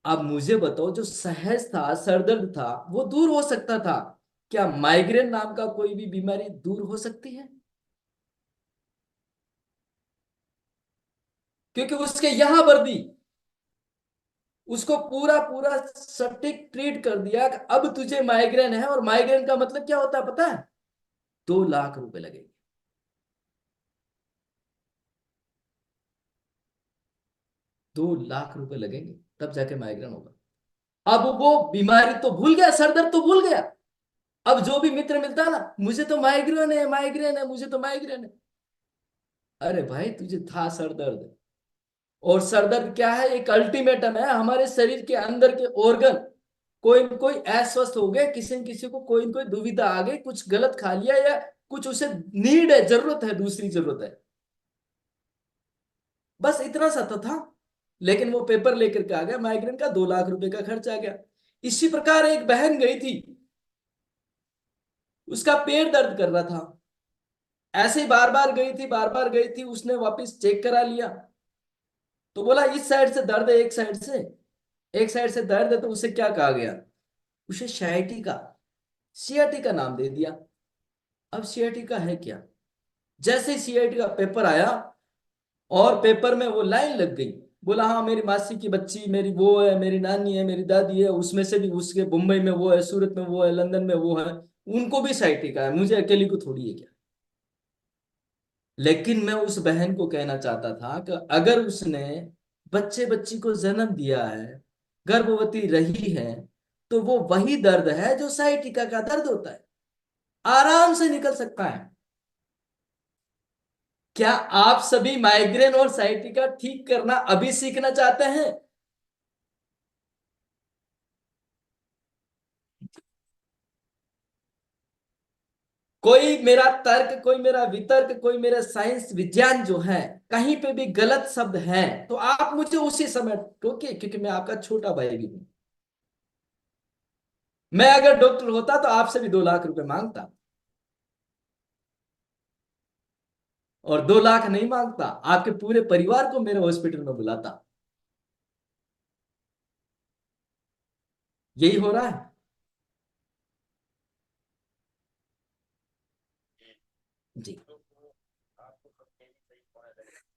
अब मुझे बताओ, जो सहज था, सरदर्द था, वो दूर हो सकता था, क्या माइग्रेन नाम का कोई भी बीमारी दूर हो सकती है? क्योंकि उसके यहां वर्दी, उसको पूरा पूरा सटीक ट्रीट कर दिया कि अब तुझे माइग्रेन है, और माइग्रेन का मतलब क्या होता है पता है? 2 लाख रुपए लगेंगे। 2 लाख रुपए लगेंगे, तब जाके माइग्रेन होगा। अब वो बीमारी तो भूल गया, सर दर्द तो भूल गया। अब जो भी मित्र मिलता है ना, मुझे तो माइग्रेन है, माइग्रेन है, मुझे तो माइग्रेन है। अरे भाई तुझे था सर दर्द, और सर दर्द क्या है? एक अल्टीमेटम है, हमारे शरीर के अंदर के ऑर्गन कोई न कोई अस्वस्थ हो गए, किसी न किसी को कोई न कोई दुविधा आ गई, कुछ गलत खा लिया, या कुछ उसे नीड है, जरूरत है, दूसरी जरूरत है। बस इतना सा तो था। लेकिन वो पेपर लेकर के आ गया, माइग्रेन का 2 लाख रुपए का खर्च आ गया। इसी प्रकार एक बहन गई थी, उसका पेट दर्द कर रहा था, ऐसे ही बार बार गई थी, बार बार गई थी, उसने वापस चेक करा लिया, तो बोला इस साइड से दर्द है, एक साइड से, एक साइड से दर्द है, तो उसे क्या कहा गया? उसे शायटी का, सीआरटी का नाम दे दिया। अब सीआरटी का है क्या? जैसे ही सीआरटी का पेपर आया, और पेपर में वो लाइन लग गई, बोला हाँ मेरी मासी की बच्ची, मेरी वो है, मेरी नानी है, मेरी दादी है, उसमें से भी उसके मुंबई में वो है, सूरत में वो है, लंदन में वो है, उनको भी साइटी का है, मुझे अकेली को थोड़ी है क्या? लेकिन मैं उस बहन को कहना चाहता था कि अगर उसने बच्चे बच्ची को जन्म दिया है, गर्भवती रही है, तो वो वही दर्द है जो साइटिका का दर्द होता है, आराम से निकल सकता है। क्या आप सभी माइग्रेन और साइटिका ठीक करना अभी सीखना चाहते हैं? कोई मेरा तर्क, कोई मेरा वितर्क, कोई मेरा साइंस विज्ञान जो है, कहीं पे भी गलत शब्द है तो आप मुझे उसी समय टोकिए, क्योंकि मैं आपका छोटा भाई भी हूं। मैं अगर डॉक्टर होता तो आपसे भी 2 लाख रुपए मांगता, और 2 लाख नहीं मांगता, आपके पूरे परिवार को मेरे हॉस्पिटल में बुलाता। यही हो रहा है। जी।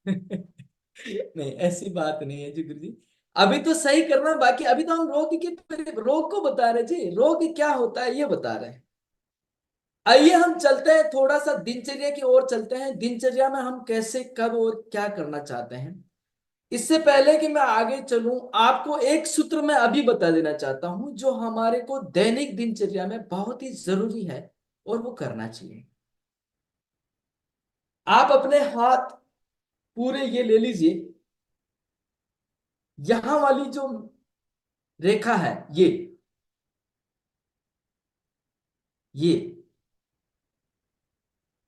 नहीं, ऐसी बात नहीं है जी गुरु जी। अभी तो सही करना बाकी, अभी तो हम रोग को बता रहे जी, रोग क्या होता है ये बता रहे हैं। आइए हम चलते हैं थोड़ा सा दिनचर्या की ओर चलते हैं, दिनचर्या में हम कैसे कब और क्या करना चाहते हैं। इससे पहले कि मैं आगे चलूं, आपको एक सूत्र मैं अभी बता देना चाहता हूं जो हमारे को दैनिक दिनचर्या में बहुत ही जरूरी है और वो करना चाहिए। आप अपने हाथ पूरे ये ले लीजिए, यहां वाली जो रेखा है ये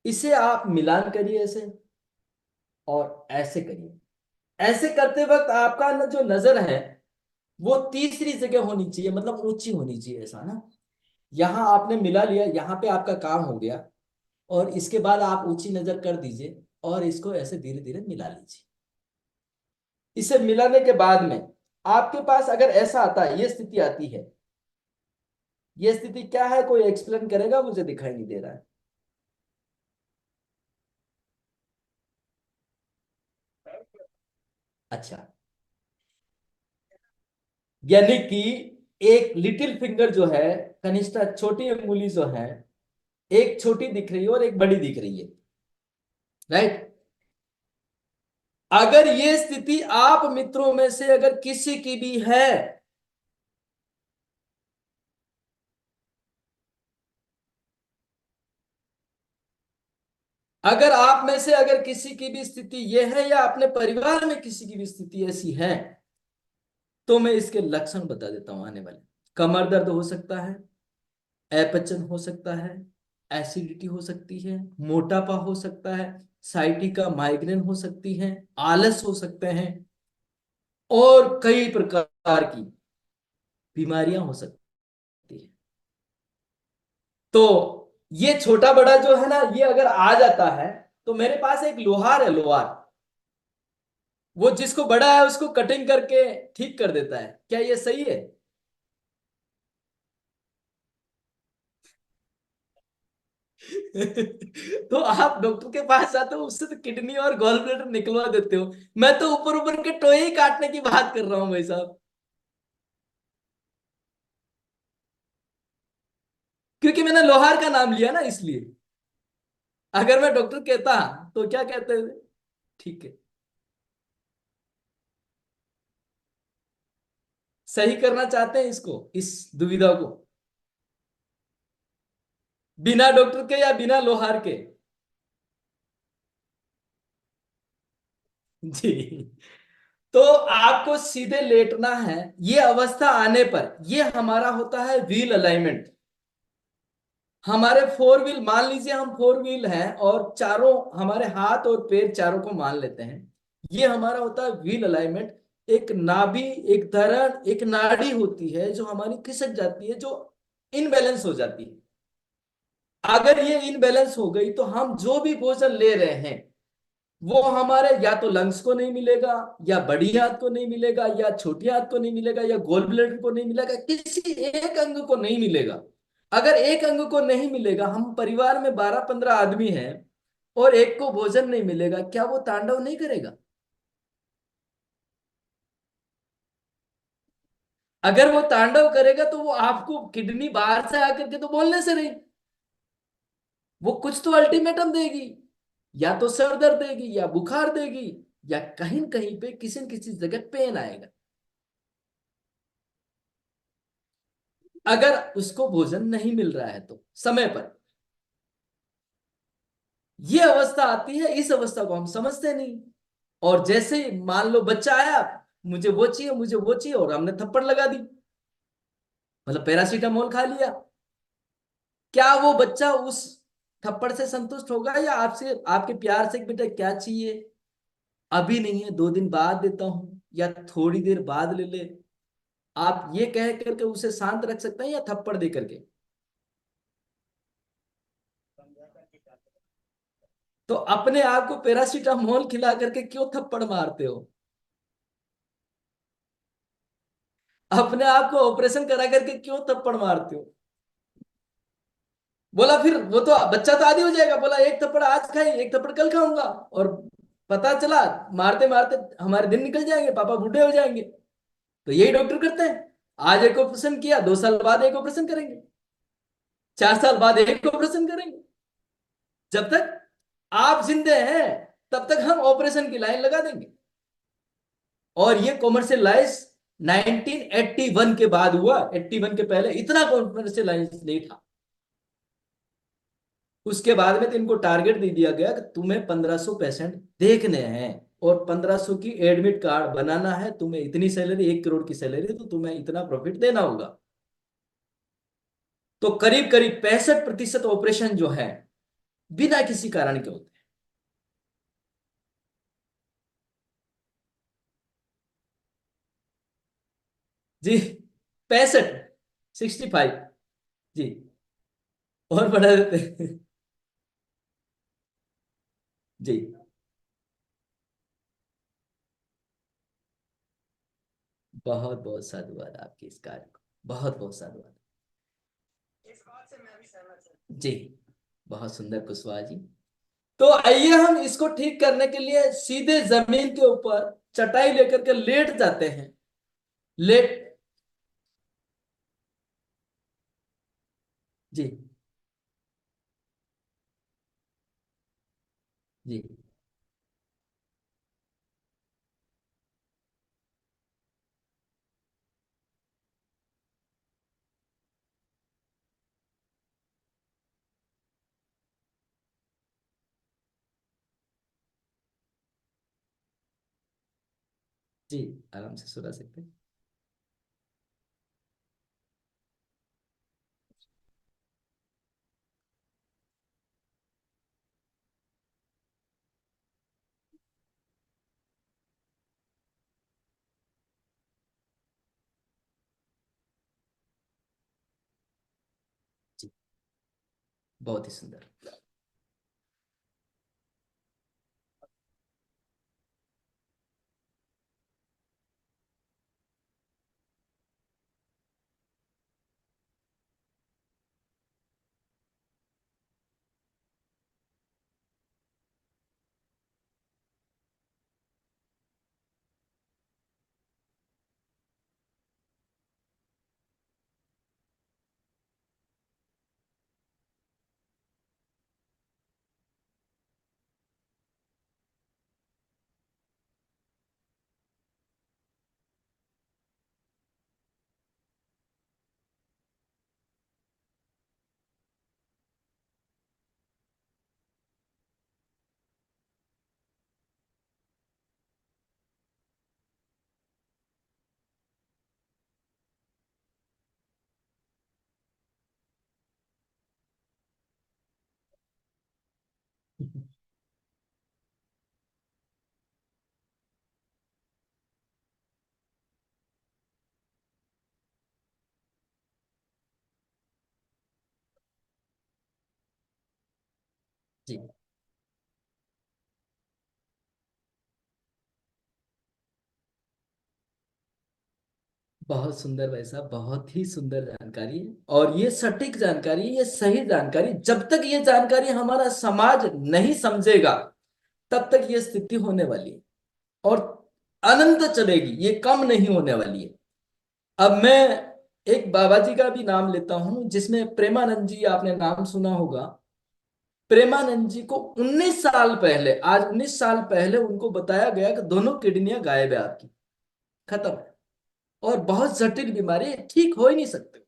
इसे आप मिलान करिए ऐसे, और ऐसे करिए। ऐसे करते वक्त आपका जो नजर है वो तीसरी जगह होनी चाहिए, मतलब ऊंची होनी चाहिए, ऐसा ना। यहां आपने मिला लिया, यहां पे आपका काम हो गया, और इसके बाद आप ऊंची नजर कर दीजिए और इसको ऐसे धीरे धीरे मिला लीजिए। इसे मिलाने के बाद में आपके पास अगर ऐसा आता है, ये स्थिति आती है, ये स्थिति क्या है, कोई एक्सप्लेन करेगा? मुझे दिखाई नहीं दे रहा है। अच्छा, यानी कि एक लिटिल फिंगर जो है, कनिष्ठा छोटी अंगुली जो है, एक छोटी दिख रही है और एक बड़ी दिख रही है, राइट। अगर ये स्थिति आप मित्रों में से अगर किसी की भी है, अगर आप में से अगर किसी की भी स्थिति ये है या अपने परिवार में किसी की भी स्थिति ऐसी है, तो मैं इसके लक्षण बता देता हूं आने वाले। कमर दर्द हो सकता है, अपचन हो सकता है, एसिडिटी हो सकती है, मोटापा हो सकता है, साइटिका माइग्रेन हो सकती है, आलस हो सकते हैं, और कई प्रकार की बीमारियां हो सकती है। तो ये छोटा बड़ा जो है ना, ये अगर आ जाता है, तो मेरे पास एक लोहार है, लोहार। वो जिसको बड़ा है उसको कटिंग करके ठीक कर देता है। क्या ये सही है? तो आप डॉक्टर के पास जाते हो, उससे तो किडनी और गॉल ब्लैडर निकलवा देते हो। मैं तो ऊपर ऊपर के टोए ही काटने की बात कर रहा हूं भाई साहब। क्योंकि मैंने लोहार का नाम लिया ना, इसलिए। अगर मैं डॉक्टर कहता तो क्या कहते थे? ठीक है, सही करना चाहते हैं इसको, इस दुविधा को, बिना डॉक्टर के या बिना लोहार के? जी। तो आपको सीधे लेटना है। ये अवस्था आने पर ये हमारा होता है व्हील अलाइनमेंट। हमारे फोर व्हील, मान लीजिए हम फोर व्हील हैं और चारों हमारे हाथ और पैर चारों को मान लेते हैं, ये हमारा होता है व्हील अलाइनमेंट। एक नाभि, एक धरण, एक नाड़ी होती है जो हमारी खिसक जाती है, जो इनबैलेंस हो जाती है। अगर ये इनबैलेंस हो गई तो हम जो भी भोजन ले रहे हैं वो हमारे या तो लंग्स को नहीं मिलेगा, या बड़ी हाथ को नहीं मिलेगा, या छोटी हाथ को नहीं मिलेगा, या गोल ब्लैडर को नहीं मिलेगा, किसी एक अंग को नहीं मिलेगा। अगर एक अंग को नहीं मिलेगा, हम परिवार में 12-15 आदमी हैं और एक को भोजन नहीं मिलेगा, क्या वो तांडव नहीं करेगा? अगर वो तांडव करेगा तो वो आपको किडनी बाहर से आकर के तो बोलने से नहीं, वो कुछ तो अल्टीमेटम देगी। या तो सर दर्द देगी, या बुखार देगी, या कहीं न कहीं पे किसी न किसी जगह पेन आएगा, अगर उसको भोजन नहीं मिल रहा है तो समय पर। ये अवस्था आती है, इस अवस्था को हम समझते नहीं। और जैसे ही मान लो बच्चा आया, मुझे वो चाहिए, मुझे वो चाहिए, और हमने थप्पड़ लगा दी, मतलब पैरासीटामोल खा लिया, क्या वो बच्चा उस थप्पड़ से संतुष्ट होगा, या आपसे, आपके प्यार से कि बेटा क्या चाहिए, अभी नहीं है, 2 दिन बाद देता हूं, या थोड़ी देर बाद ले ले, आप ये कह करके उसे शांत रख सकते हैं या थप्पड़ दे करके? तो अपने आप को पैरासीटामोल खिला करके क्यों थप्पड़ मारते हो? अपने आप को ऑपरेशन करा करके क्यों थप्पड़ मारते हो? बोला फिर वो तो बच्चा तो आदी हो जाएगा, बोला एक थप्पड़ आज खाई, एक थप्पड़ कल खाऊंगा, और पता चला मारते मारते हमारे दिन निकल जाएंगे, पापा बूढ़े हो जाएंगे। तो यही डॉक्टर करते हैं, आज एक ऑपरेशन किया, 2 साल बाद एक ऑपरेशन करेंगे, 4 साल बाद एक ऑपरेशन करेंगे। जब तक आप जिंदे हैं तब तक हम ऑपरेशन की लाइन लगा देंगे। और ये कॉमर्शियलाइज 1981 के बाद हुआ, 81 के पहले इतना कॉमर्शियलाइज नहीं था। उसके बाद में तो इनको टारगेट दे दिया गया कि तुम्हें 1500 पेशेंट देखने हैं, और 1500 की एडमिट कार्ड बनाना है, तुम्हें इतनी सैलरी, 1 करोड़ की सैलरी, तो तुम्हें इतना प्रॉफिट देना होगा। तो करीब करीब 65% ऑपरेशन जो है बिना किसी कारण के होते हैं जी। 65, 65। जी। और बढ़ा देते हैं। जी। बहुत बहुत साधुवाद आपके इस कार्य को, बहुत बहुत साधुवाद। जी। बहुत सुंदर कुशवाहा जी। तो आइए हम इसको ठीक करने के लिए सीधे जमीन के ऊपर चटाई लेकर के लेट जाते हैं। लेट। जी। जी। जी। आराम से सुना सकते हैं। जी। बहुत ही सुंदर। जी। बहुत सुंदर भाई साहब, बहुत ही सुंदर जानकारी है। और ये सटीक जानकारी, ये सही जानकारी, जब तक ये जानकारी हमारा समाज नहीं समझेगा तब तक ये स्थिति होने वाली है, और अनंत चलेगी, ये कम नहीं होने वाली है। अब मैं एक बाबा जी का भी नाम लेता हूं, जिसमें प्रेमानंद जी, आपने नाम सुना होगा। प्रेमानंद जी को 19 साल पहले, आज 19 साल पहले उनको बताया गया कि दोनों किडनियां गायब है आपकी, खत्म है, और बहुत जटिल बीमारी है, ठीक हो ही नहीं सकते।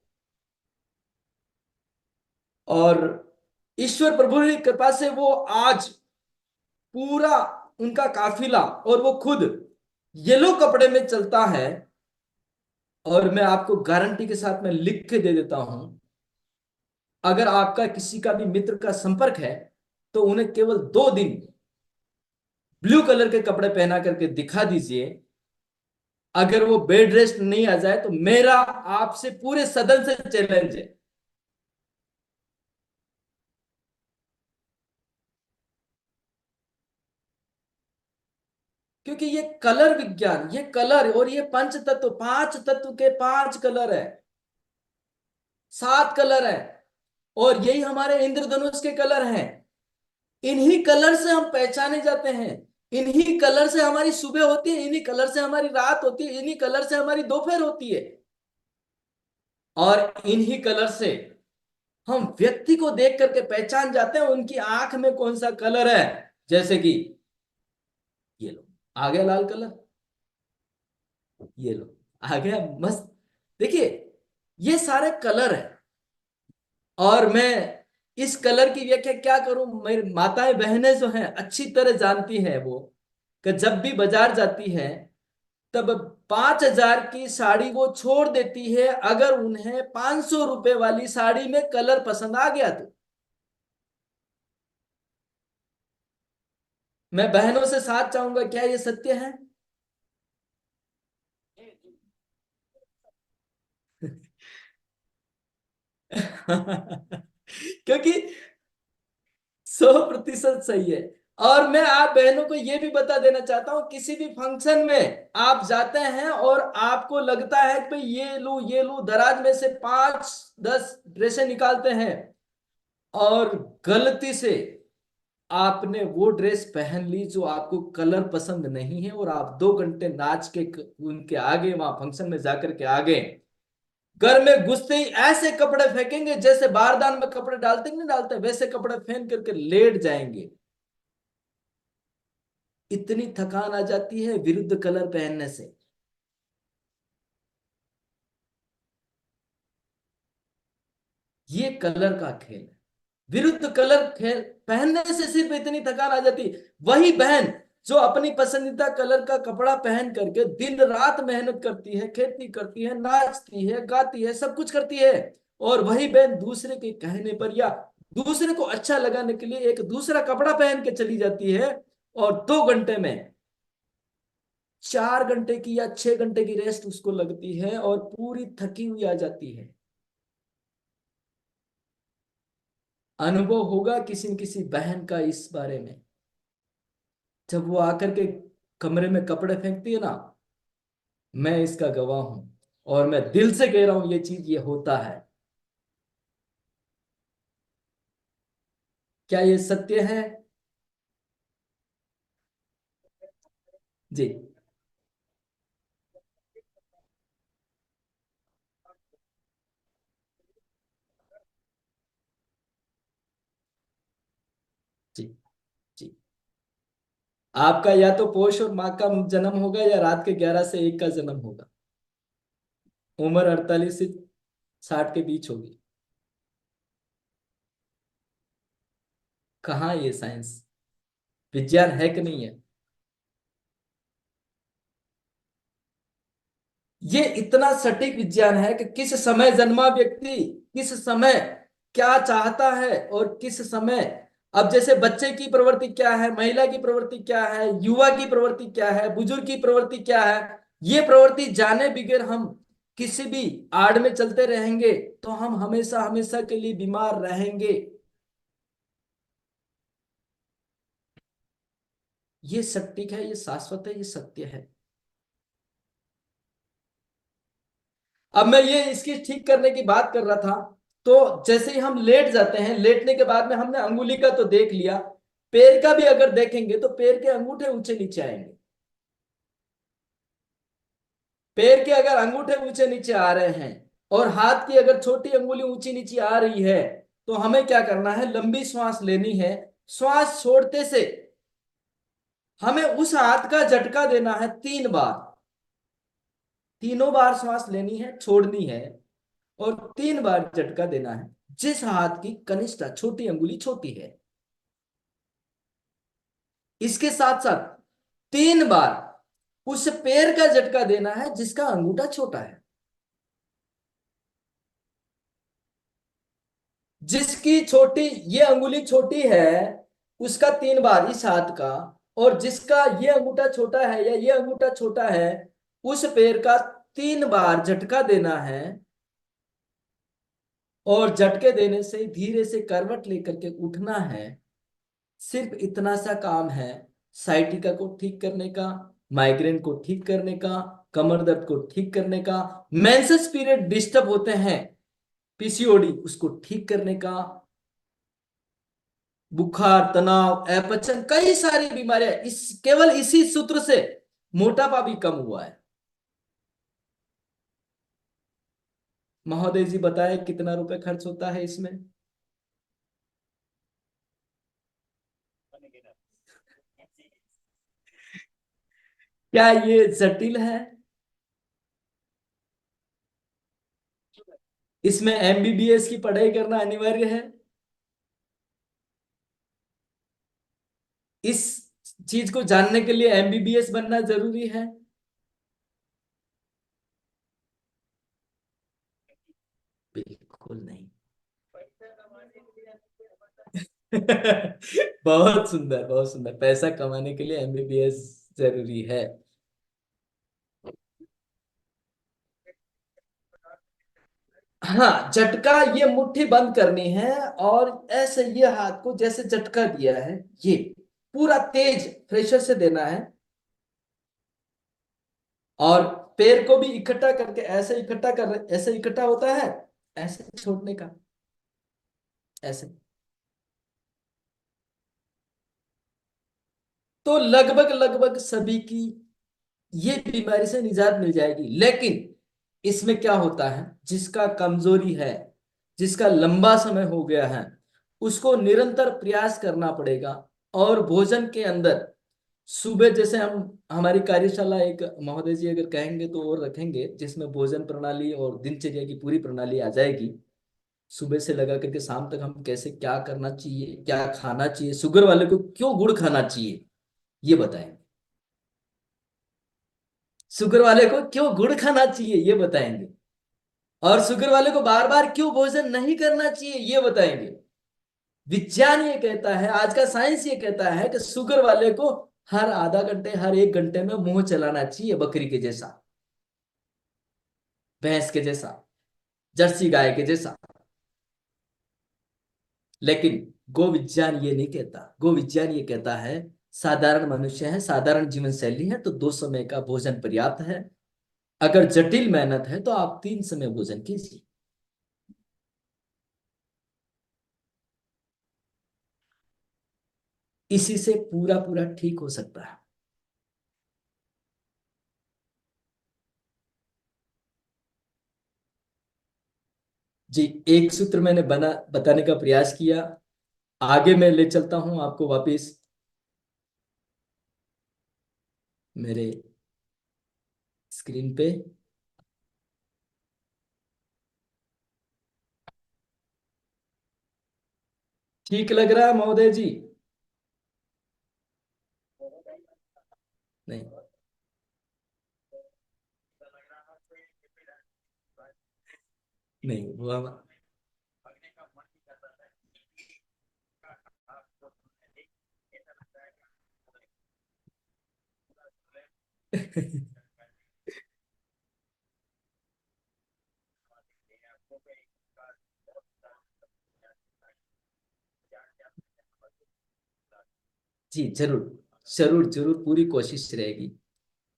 और ईश्वर प्रभु की कृपा से वो आज पूरा, उनका काफिला और वो खुद येलो कपड़े में चलता है। और मैं आपको गारंटी के साथ मैं लिख के दे देता हूं, अगर आपका किसी का भी मित्र का संपर्क है तो उन्हें केवल 2 दिन ब्लू कलर के कपड़े पहना करके दिखा दीजिए। अगर वो बेड रेस्ट नहीं आ जाए तो मेरा आपसे पूरे सदन से चैलेंज है। क्योंकि ये कलर विज्ञान, ये कलर और ये पंच तत्व, 5 तत्व के 5 कलर है, 7 कलर है। और यही हमारे इंद्रधनुष के कलर हैं। इन्हीं कलर से हम पहचाने जाते हैं। इन्हीं कलर से हमारी सुबह होती है, इन्हीं कलर से हमारी रात होती है, इन्हीं कलर से हमारी दोपहर होती है। और इन्हीं कलर से हम व्यक्ति को देख करके पहचान जाते हैं उनकी आंख में कौन सा कलर है। जैसे कि ये लो, आ गया लाल कलर। ये लो, आ गया मस्त। देखिए, ये सारे कलर है। और मैं इस कलर की व्याख्या क्या करूं, मेरी माताएं बहनें जो हैं अच्छी तरह जानती हैं वो, कि जब भी बाजार जाती है तब 5,000 की साड़ी वो छोड़ देती है अगर उन्हें 500 रुपए वाली साड़ी में कलर पसंद आ गया तो। मैं बहनों से साथ चाहूंगा, क्या ये सत्य है? क्योंकि 100% सही है। और मैं आप बहनों को यह भी बता देना चाहता हूं, किसी भी फंक्शन में आप जाते हैं और आपको लगता है कि भाई ये लू, दराज में से 5-10 ड्रेसें निकालते हैं, और गलती से आपने वो ड्रेस पहन ली जो आपको कलर पसंद नहीं है, और आप 2 घंटे नाच के उनके आगे वहां फंक्शन में जाकर के आ गए। घर में घुसते ही ऐसे कपड़े फेंकेंगे जैसे बारदान में कपड़े डालते नहीं डालते, वैसे कपड़े फेंक करके लेट जाएंगे। इतनी थकान आ जाती है विरुद्ध कलर पहनने से। ये कलर का खेल है। विरुद्ध कलर खेल पहनने से सिर्फ इतनी थकान आ जाती है। वही बहन जो अपनी पसंदीदा कलर का कपड़ा पहन करके दिन रात मेहनत करती है, खेती करती है, नाचती है, गाती है, सब कुछ करती है, और वही बहन दूसरे के कहने पर या दूसरे को अच्छा लगाने के लिए एक दूसरा कपड़ा पहन के चली जाती है, और 2 घंटे में 4 घंटे की या 6 घंटे की रेस्ट उसको लगती है, और पूरी थकी हुई आ जाती है। अनुभव होगा किसी न किसी बहन का इस बारे में, जब वो आकर के कमरे में कपड़े फेंकती है ना। मैं इसका गवाह हूं, और मैं दिल से कह रहा हूं ये चीज ये होता है। क्या ये सत्य है? जी जी जी। आपका या तो पौष और माघ का जन्म होगा, या रात के 11 से 1 का जन्म होगा। उम्र 48 से 60 के बीच होगी। कहाँ ये साइंस, विज्ञान है कि नहीं है? ये इतना सटीक विज्ञान है कि किस समय जन्मा व्यक्ति किस समय क्या चाहता है, और किस समय, अब जैसे बच्चे की प्रवृत्ति क्या है, महिला की प्रवृत्ति क्या है, युवा की प्रवृत्ति क्या है, बुजुर्ग की प्रवृत्ति क्या है, ये प्रवृत्ति जाने बगैर हम किसी भी आड़ में चलते रहेंगे तो हम हमेशा हमेशा के लिए बीमार रहेंगे। ये सटीक है, ये शाश्वत है, ये सत्य है। अब मैं ये इसकी ठीक करने की बात कर रहा था। तो जैसे ही हम लेट जाते हैं, लेटने के बाद में हमने अंगुली का तो देख लिया, पैर का भी अगर देखेंगे तो पैर के अंगूठे ऊंचे नीचे आएंगे। पैर के अगर अंगूठे ऊंचे नीचे आ रहे हैं, और हाथ की अगर छोटी अंगुली ऊंची नीचे आ रही है, तो हमें क्या करना है, लंबी श्वास लेनी है। श्वास छोड़ते से हमें उस हाथ का झटका देना है 3 बार। तीनों बार श्वास लेनी है, छोड़नी है, और 3 बार झटका देना है। जिस हाथ की कनिष्ठ छोटी अंगुली छोटी है, इसके साथ साथ 3 बार उस पैर का झटका देना है जिसका अंगूठा छोटा है। जिसकी छोटी, ये अंगुली छोटी है, उसका 3 बार इस हाथ का, और जिसका ये अंगूठा छोटा है या ये अंगूठा छोटा है, उस पैर का 3 बार झटका देना है। और झटके देने से धीरे से करवट लेकर के उठना है। सिर्फ इतना सा काम है, साइटिका को ठीक करने का, माइग्रेन को ठीक करने का, कमर दर्द को ठीक करने का। मेंसेस पीरियड डिस्टर्ब होते हैं, पीसीओडी उसको ठीक करने का, बुखार, तनाव, अपचन, कई सारी बीमारियां, इस केवल इसी सूत्र से मोटापा भी कम हुआ है। महोदय जी बताएं कितना रुपए खर्च होता है इसमें। क्या ये जटिल है? इसमें एमबीबीएस की पढ़ाई करना अनिवार्य है? इस चीज को जानने के लिए एमबीबीएस बनना जरूरी है? बिल्कुल नहीं। बहुत सुंदर, बहुत सुंदर। पैसा कमाने के लिए एमबीबीएस जरूरी है। हाँ, झटका, ये मुट्ठी बंद करनी है और ऐसे ये हाथ को जैसे झटका दिया है, ये पूरा तेज प्रेशर से देना है। और पैर को भी इकट्ठा करके ऐसे इकट्ठा कर, ऐसे इकट्ठा होता है, ऐसे छोड़ने का, ऐसे। तो लगभग लगभग सभी की ये बीमारी से निजात मिल जाएगी। लेकिन इसमें क्या होता है, जिसका कमजोरी है, जिसका लंबा समय हो गया है, उसको निरंतर प्रयास करना पड़ेगा। और भोजन के अंदर सुबह, जैसे हम हमारी कार्यशाला एक महोदय जी अगर कहेंगे तो और रखेंगे, जिसमें भोजन प्रणाली और दिनचर्या की पूरी प्रणाली आ जाएगी। सुबह से लगा करके शाम तक हम कैसे क्या करना चाहिए, क्या खाना चाहिए, शुगर वाले को क्यों गुड़ खाना चाहिए ये बताएंगे, शुगर वाले को क्यों गुड़ खाना चाहिए ये बताएंगे, और शुगर वाले को बार बार क्यों भोजन नहीं करना चाहिए ये बताएंगे। विज्ञान ये कहता है, आज का साइंस ये कहता है कि शुगर वाले को हर आधा घंटे, हर एक घंटे में मुंह चलाना चाहिए, बकरी के जैसा, भैंस के जैसा, जर्सी गाय के जैसा। लेकिन गो विज्ञान ये नहीं कहता। गो विज्ञान ये कहता है, साधारण मनुष्य है, साधारण जीवन शैली है, तो 2 समय का भोजन पर्याप्त है। अगर जटिल मेहनत है तो आप 3 समय भोजन कीजिए। इसी से पूरा पूरा ठीक हो सकता है। जी, एक सूत्र मैंने बना बताने का प्रयास किया। आगे मैं ले चलता हूं आपको वापस मेरे स्क्रीन पे। ठीक लग रहा है महोदय जी? नहीं, नहीं वो जी जरूर, जरूर जरूर, पूरी कोशिश रहेगी,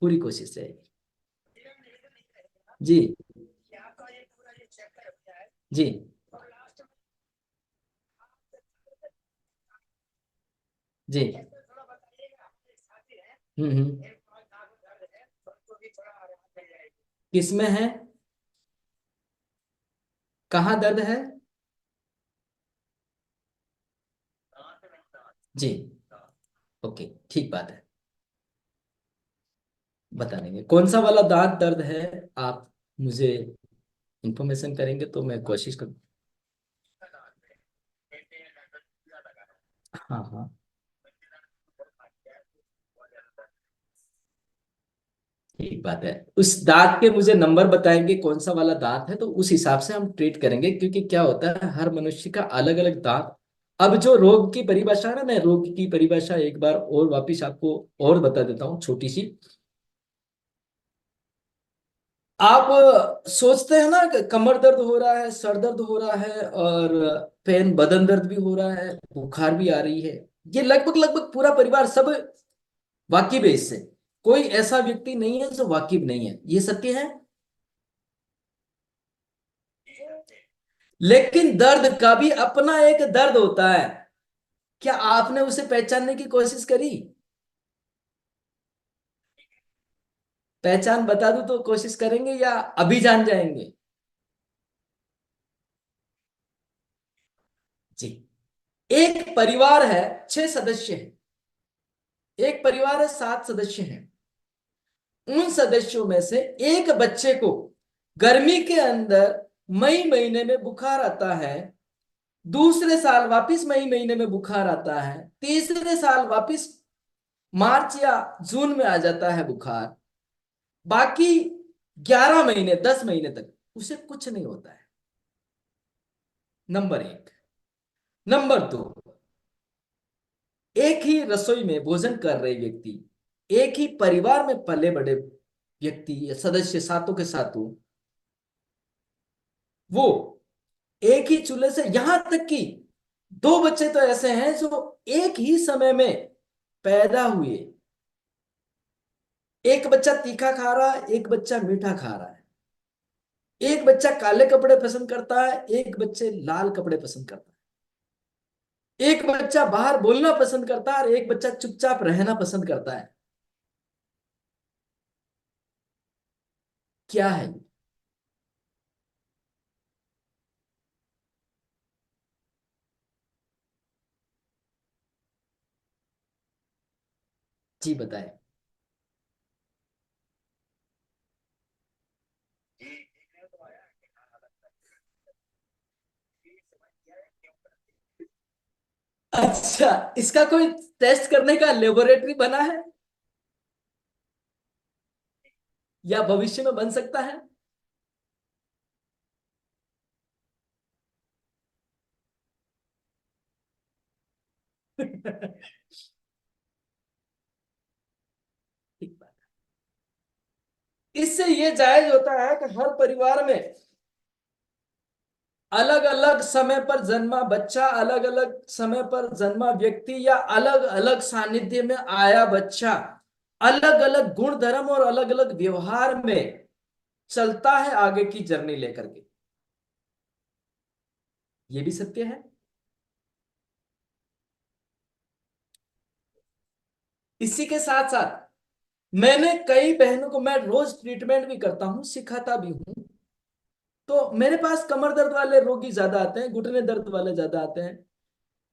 पूरी कोशिश रहेगी। जी, जी। जी। हम्म। किसमें है? कहाँ दर्द है? जी, ओके, ठीक बात है। बता देंगे कौन सा वाला दांत दर्द है। आप मुझे इंफॉर्मेशन करेंगे तो मैं कोशिश कर। हाँ हाँ, ठीक बात है। उस दांत के मुझे नंबर बताएंगे कौन सा वाला दांत है, तो उस हिसाब से हम ट्रीट करेंगे, क्योंकि क्या होता है हर मनुष्य का अलग अलग दांत। अब जो रोग की परिभाषा है ना, मैं रोग की परिभाषा एक बार और वापिस आपको और बता देता हूँ, छोटी सी। आप सोचते हैं ना कि कमर दर्द हो रहा है, सर दर्द हो रहा है, और पेन, बदन दर्द भी हो रहा है, बुखार भी आ रही है। ये लगभग लगभग पूरा परिवार सब वाकिफ है इससे। कोई ऐसा व्यक्ति नहीं है जो वाकिफ नहीं है, ये सत्य है। लेकिन दर्द का भी अपना एक दर्द होता है। क्या आपने उसे पहचानने की कोशिश करी? पहचान बता दूं तो कोशिश करेंगे या अभी जान जाएंगे? जी। एक परिवार है, 6 सदस्य हैं। एक परिवार है, 7 सदस्य हैं। उन सदस्यों में से एक बच्चे को गर्मी के अंदर मई महीने में बुखार आता है। दूसरे साल वापिस मई महीने में बुखार आता है। तीसरे साल वापिस मार्च या जून में आ जाता है बुखार। बाकी 11 महीने, 10 महीने तक उसे कुछ नहीं होता है। नंबर एक। नंबर दो, एक ही रसोई में भोजन कर रहे व्यक्ति, एक ही परिवार में पले बड़े व्यक्ति या सदस्य, सातों के सातों, वो एक ही चूल्हे से, यहां तक कि दो बच्चे तो ऐसे हैं जो एक ही समय में पैदा हुए। एक बच्चा तीखा खा रहा है, एक बच्चा मीठा खा रहा है। एक बच्चा काले कपड़े पसंद करता है, एक बच्चे लाल कपड़े पसंद करता है। एक बच्चा बाहर बोलना पसंद करता है और एक बच्चा चुपचाप रहना पसंद करता है। क्या है ये? जी बताएं। अच्छा, इसका कोई टेस्ट करने का लेबोरेटरी बना है या भविष्य में बन सकता है? ठीक बात। इससे ये जायज होता है कि हर परिवार में अलग अलग समय पर जन्मा बच्चा, अलग अलग समय पर जन्मा व्यक्ति या अलग अलग सानिध्य में आया बच्चा अलग अलग गुण धर्म और अलग अलग व्यवहार में चलता है आगे की जर्नी लेकर के। ये भी सत्य है। इसी के साथ साथ मैंने कई बहनों को, मैं रोज ट्रीटमेंट भी करता हूं, सिखाता भी हूं। तो मेरे पास कमर दर्द वाले रोगी ज्यादा आते हैं, घुटने दर्द वाले ज्यादा आते हैं,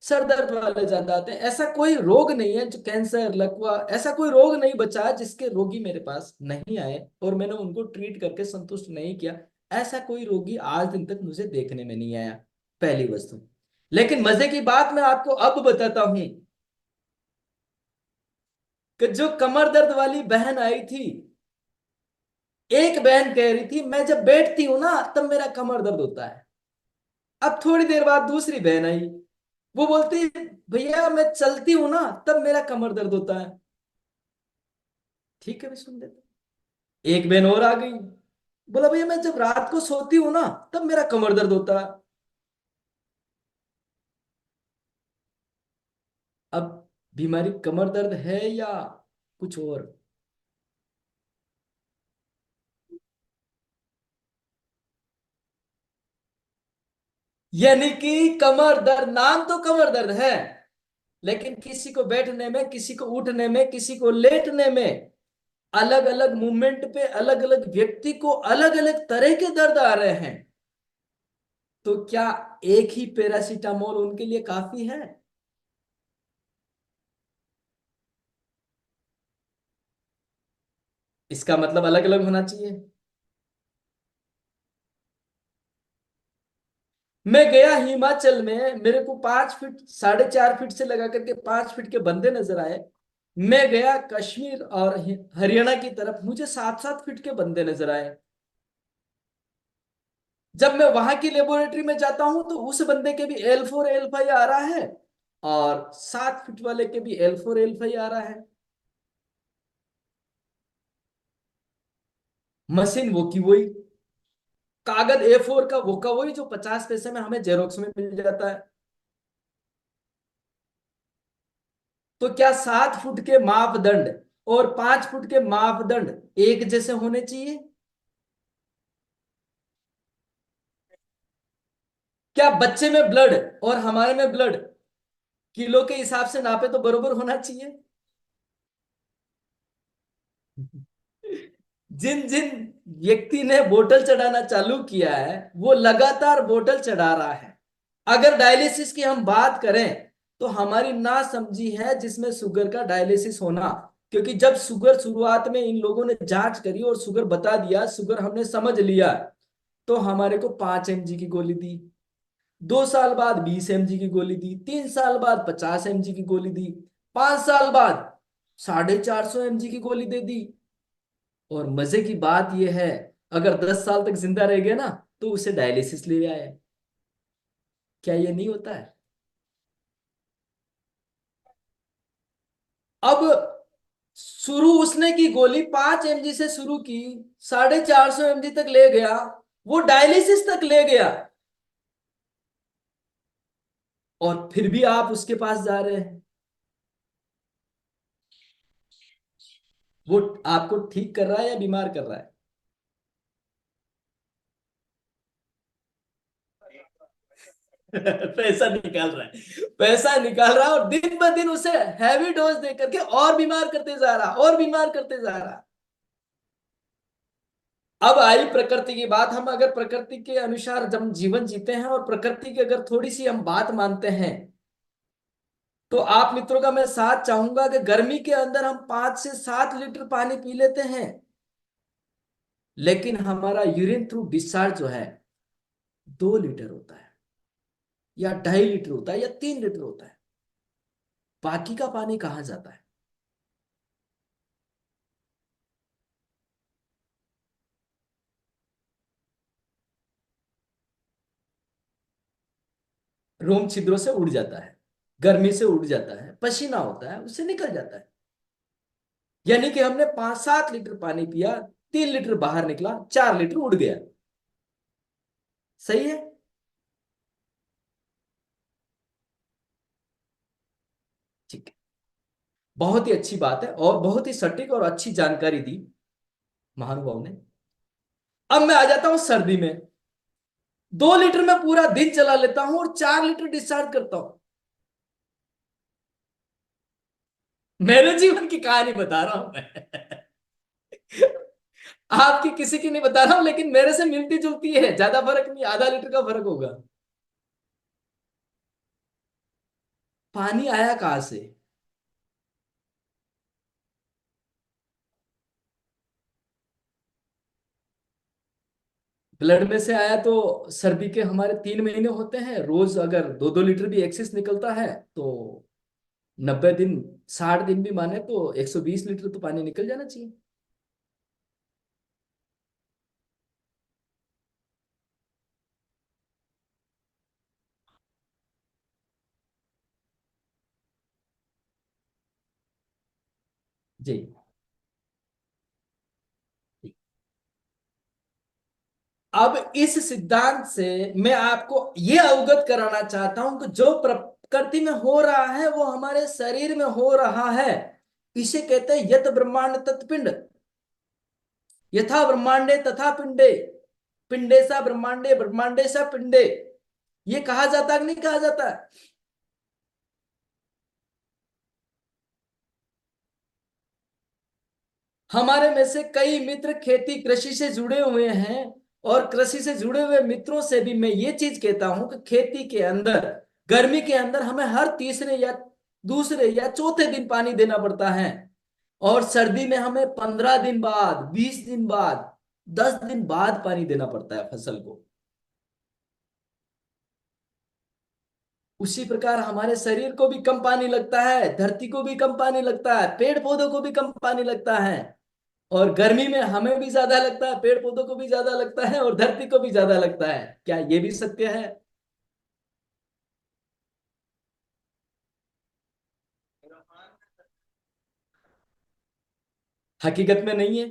सर दर्द वाले ज्यादा आते हैं। ऐसा कोई रोग नहीं है जो कैंसर, लकवा, ऐसा कोई रोग नहीं बचा जिसके रोगी मेरे पास नहीं आए और मैंने उनको ट्रीट करके संतुष्ट नहीं किया। ऐसा कोई रोगी आज दिन तक मुझे देखने में नहीं आया, पहली वस्तु। लेकिन मजे की बात मैं आपको अब बताता हूं कि जो कमर दर्द वाली बहन आई थी, एक बहन कह रही थी मैं जब बैठती हूं ना तब मेरा कमर दर्द होता है। अब थोड़ी देर बाद दूसरी बहन आई, वो बोलती भैया मैं चलती हूं ना तब मेरा कमर दर्द होता है। ठीक है, भी सुन लेते। एक बहन और आ गई, बोला भैया मैं जब रात को सोती हूं ना तब मेरा कमर दर्द होता है। अब बीमारी कमर दर्द है या कुछ और? यानी कि कमर दर्द, नाम तो कमर दर्द है, लेकिन किसी को बैठने में, किसी को उठने में, किसी को लेटने में, अलग अलग मूवमेंट पे अलग अलग व्यक्ति को अलग अलग तरह के दर्द आ रहे हैं। तो क्या एक ही पैरासीटामोल उनके लिए काफी है? इसका मतलब अलग अलग होना चाहिए। मैं गया हिमाचल में, मेरे को 5 फीट, 4.5 फीट से लगा करके 5 फीट के बंदे नजर आए। मैं गया कश्मीर और हरियाणा की तरफ, मुझे 7-7 फीट के बंदे नजर आए। जब मैं वहां की लेबोरेटरी में जाता हूं तो उस बंदे के भी L4 L5 आ रहा है और 7 फीट वाले के भी L4 L5 आ रहा है। मशीन वो की वही, कागज A4 का वो का वही जो 50 पैसे में हमें जेरोक्स में मिल जाता है। तो क्या 7 फुट के मापदंड और 5 फुट के मापदंड एक जैसे होने चाहिए? क्या बच्चे में ब्लड और हमारे में ब्लड किलो के हिसाब से नापे तो बरोबर होना चाहिए? जिन जिन व्यक्ति ने बोतल चढ़ाना चालू किया है वो लगातार बोतल चढ़ा रहा है। अगर डायलिसिस की हम बात करें तो हमारी ना समझी है जिसमें शुगर का डायलिसिस होना। क्योंकि जब शुगर शुरुआत में इन लोगों ने जांच करी और शुगर बता दिया, शुगर हमने समझ लिया, तो हमारे को 5 mg की गोली दी। 2 साल बाद 20 mg की गोली दी, 3 साल बाद 50 mg की गोली दी, 5 साल बाद 450 mg की गोली दे दी। और मजे की बात यह है, अगर 10 साल तक जिंदा रह गया ना तो उसे डायलिसिस ले आए। क्या ये नहीं होता है? अब शुरू उसने की गोली 5 mg से शुरू की, 450 mg तक ले गया, वो डायलिसिस तक ले गया, और फिर भी आप उसके पास जा रहे हैं। वो आपको ठीक कर रहा है या बीमार कर रहा है? पैसा निकाल रहा है, पैसा निकाल रहा है, और दिन ब दिन उसे हैवी डोज दे करके और बीमार करते जा रहा, और बीमार करते जा रहा। अब आई प्रकृति की बात। हम अगर प्रकृति के अनुसार जब जीवन जीते हैं और प्रकृति की अगर थोड़ी सी हम बात मानते हैं, तो आप मित्रों का मैं साथ चाहूंगा कि गर्मी के अंदर हम 5 से 7 लीटर पानी पी लेते हैं, लेकिन हमारा यूरिन थ्रू डिस्चार्ज जो है 2 लीटर होता है, या 2.5 लीटर होता है, या 3 लीटर होता है। बाकी का पानी कहाँ जाता है? रोम छिद्रों से उड़ जाता है, गर्मी से उड़ जाता है, पसीना होता है उससे निकल जाता है। यानी कि हमने 5-7 लीटर पानी पिया, 3 लीटर बाहर निकला, 4 लीटर उड़ गया। सही है? ठीक है। बहुत ही अच्छी बात है और बहुत ही सटीक और अच्छी जानकारी दी महानुभाव ने। अब मैं आ जाता हूं सर्दी में। 2 लीटर में पूरा दिन चला लेता हूं और 4 लीटर डिस्चार्ज करता हूं। मेरे जीवन की कहानी बता रहा हूं मैं। आपकी किसी की नहीं बता रहा हूं, लेकिन मेरे से मिलती जुलती है, ज्यादा फर्क नहीं, आधा लीटर का फर्क होगा। पानी आया कहां से? ब्लड में से आया। तो सर्दी के हमारे 3 महीने होते हैं, रोज अगर 2-2 लीटर भी एक्सेस निकलता है तो 90 दिन, 60 दिन भी माने तो 120 लीटर तो पानी निकल जाना चाहिए। जी। अब इस सिद्धांत से मैं आपको यह अवगत कराना चाहता हूं कि जो प्रकृति में हो रहा है वो हमारे शरीर में हो रहा है। इसे कहते हैं यत ब्रह्मांड तत्पिंड, यथा ब्रह्मांडे तथा पिंडे, पिंडे सा ब्रह्मांडे, ब्रह्मांडे सा पिंडे। ये कहा जाता है कि नहीं कहा जाता है? हमारे में से कई मित्र खेती कृषि से जुड़े हुए हैं, और कृषि से जुड़े हुए मित्रों से भी मैं ये चीज कहता हूं कि खेती के अंदर गर्मी के अंदर हमें हर तीसरे या दूसरे या चौथे दिन पानी देना पड़ता है, और सर्दी में हमें 15 दिन बाद, 20 दिन बाद, 10 दिन बाद पानी देना पड़ता है फसल को। उसी प्रकार हमारे शरीर को भी कम पानी लगता है, धरती को भी कम पानी लगता है, पेड़ पौधों को भी कम पानी लगता है। और गर्मी में हमें भी ज्यादा लगता है, पेड़ पौधों को भी ज्यादा लगता है, और धरती को भी ज्यादा लगता है। क्या ये भी सत्य है? हकीकत में नहीं है।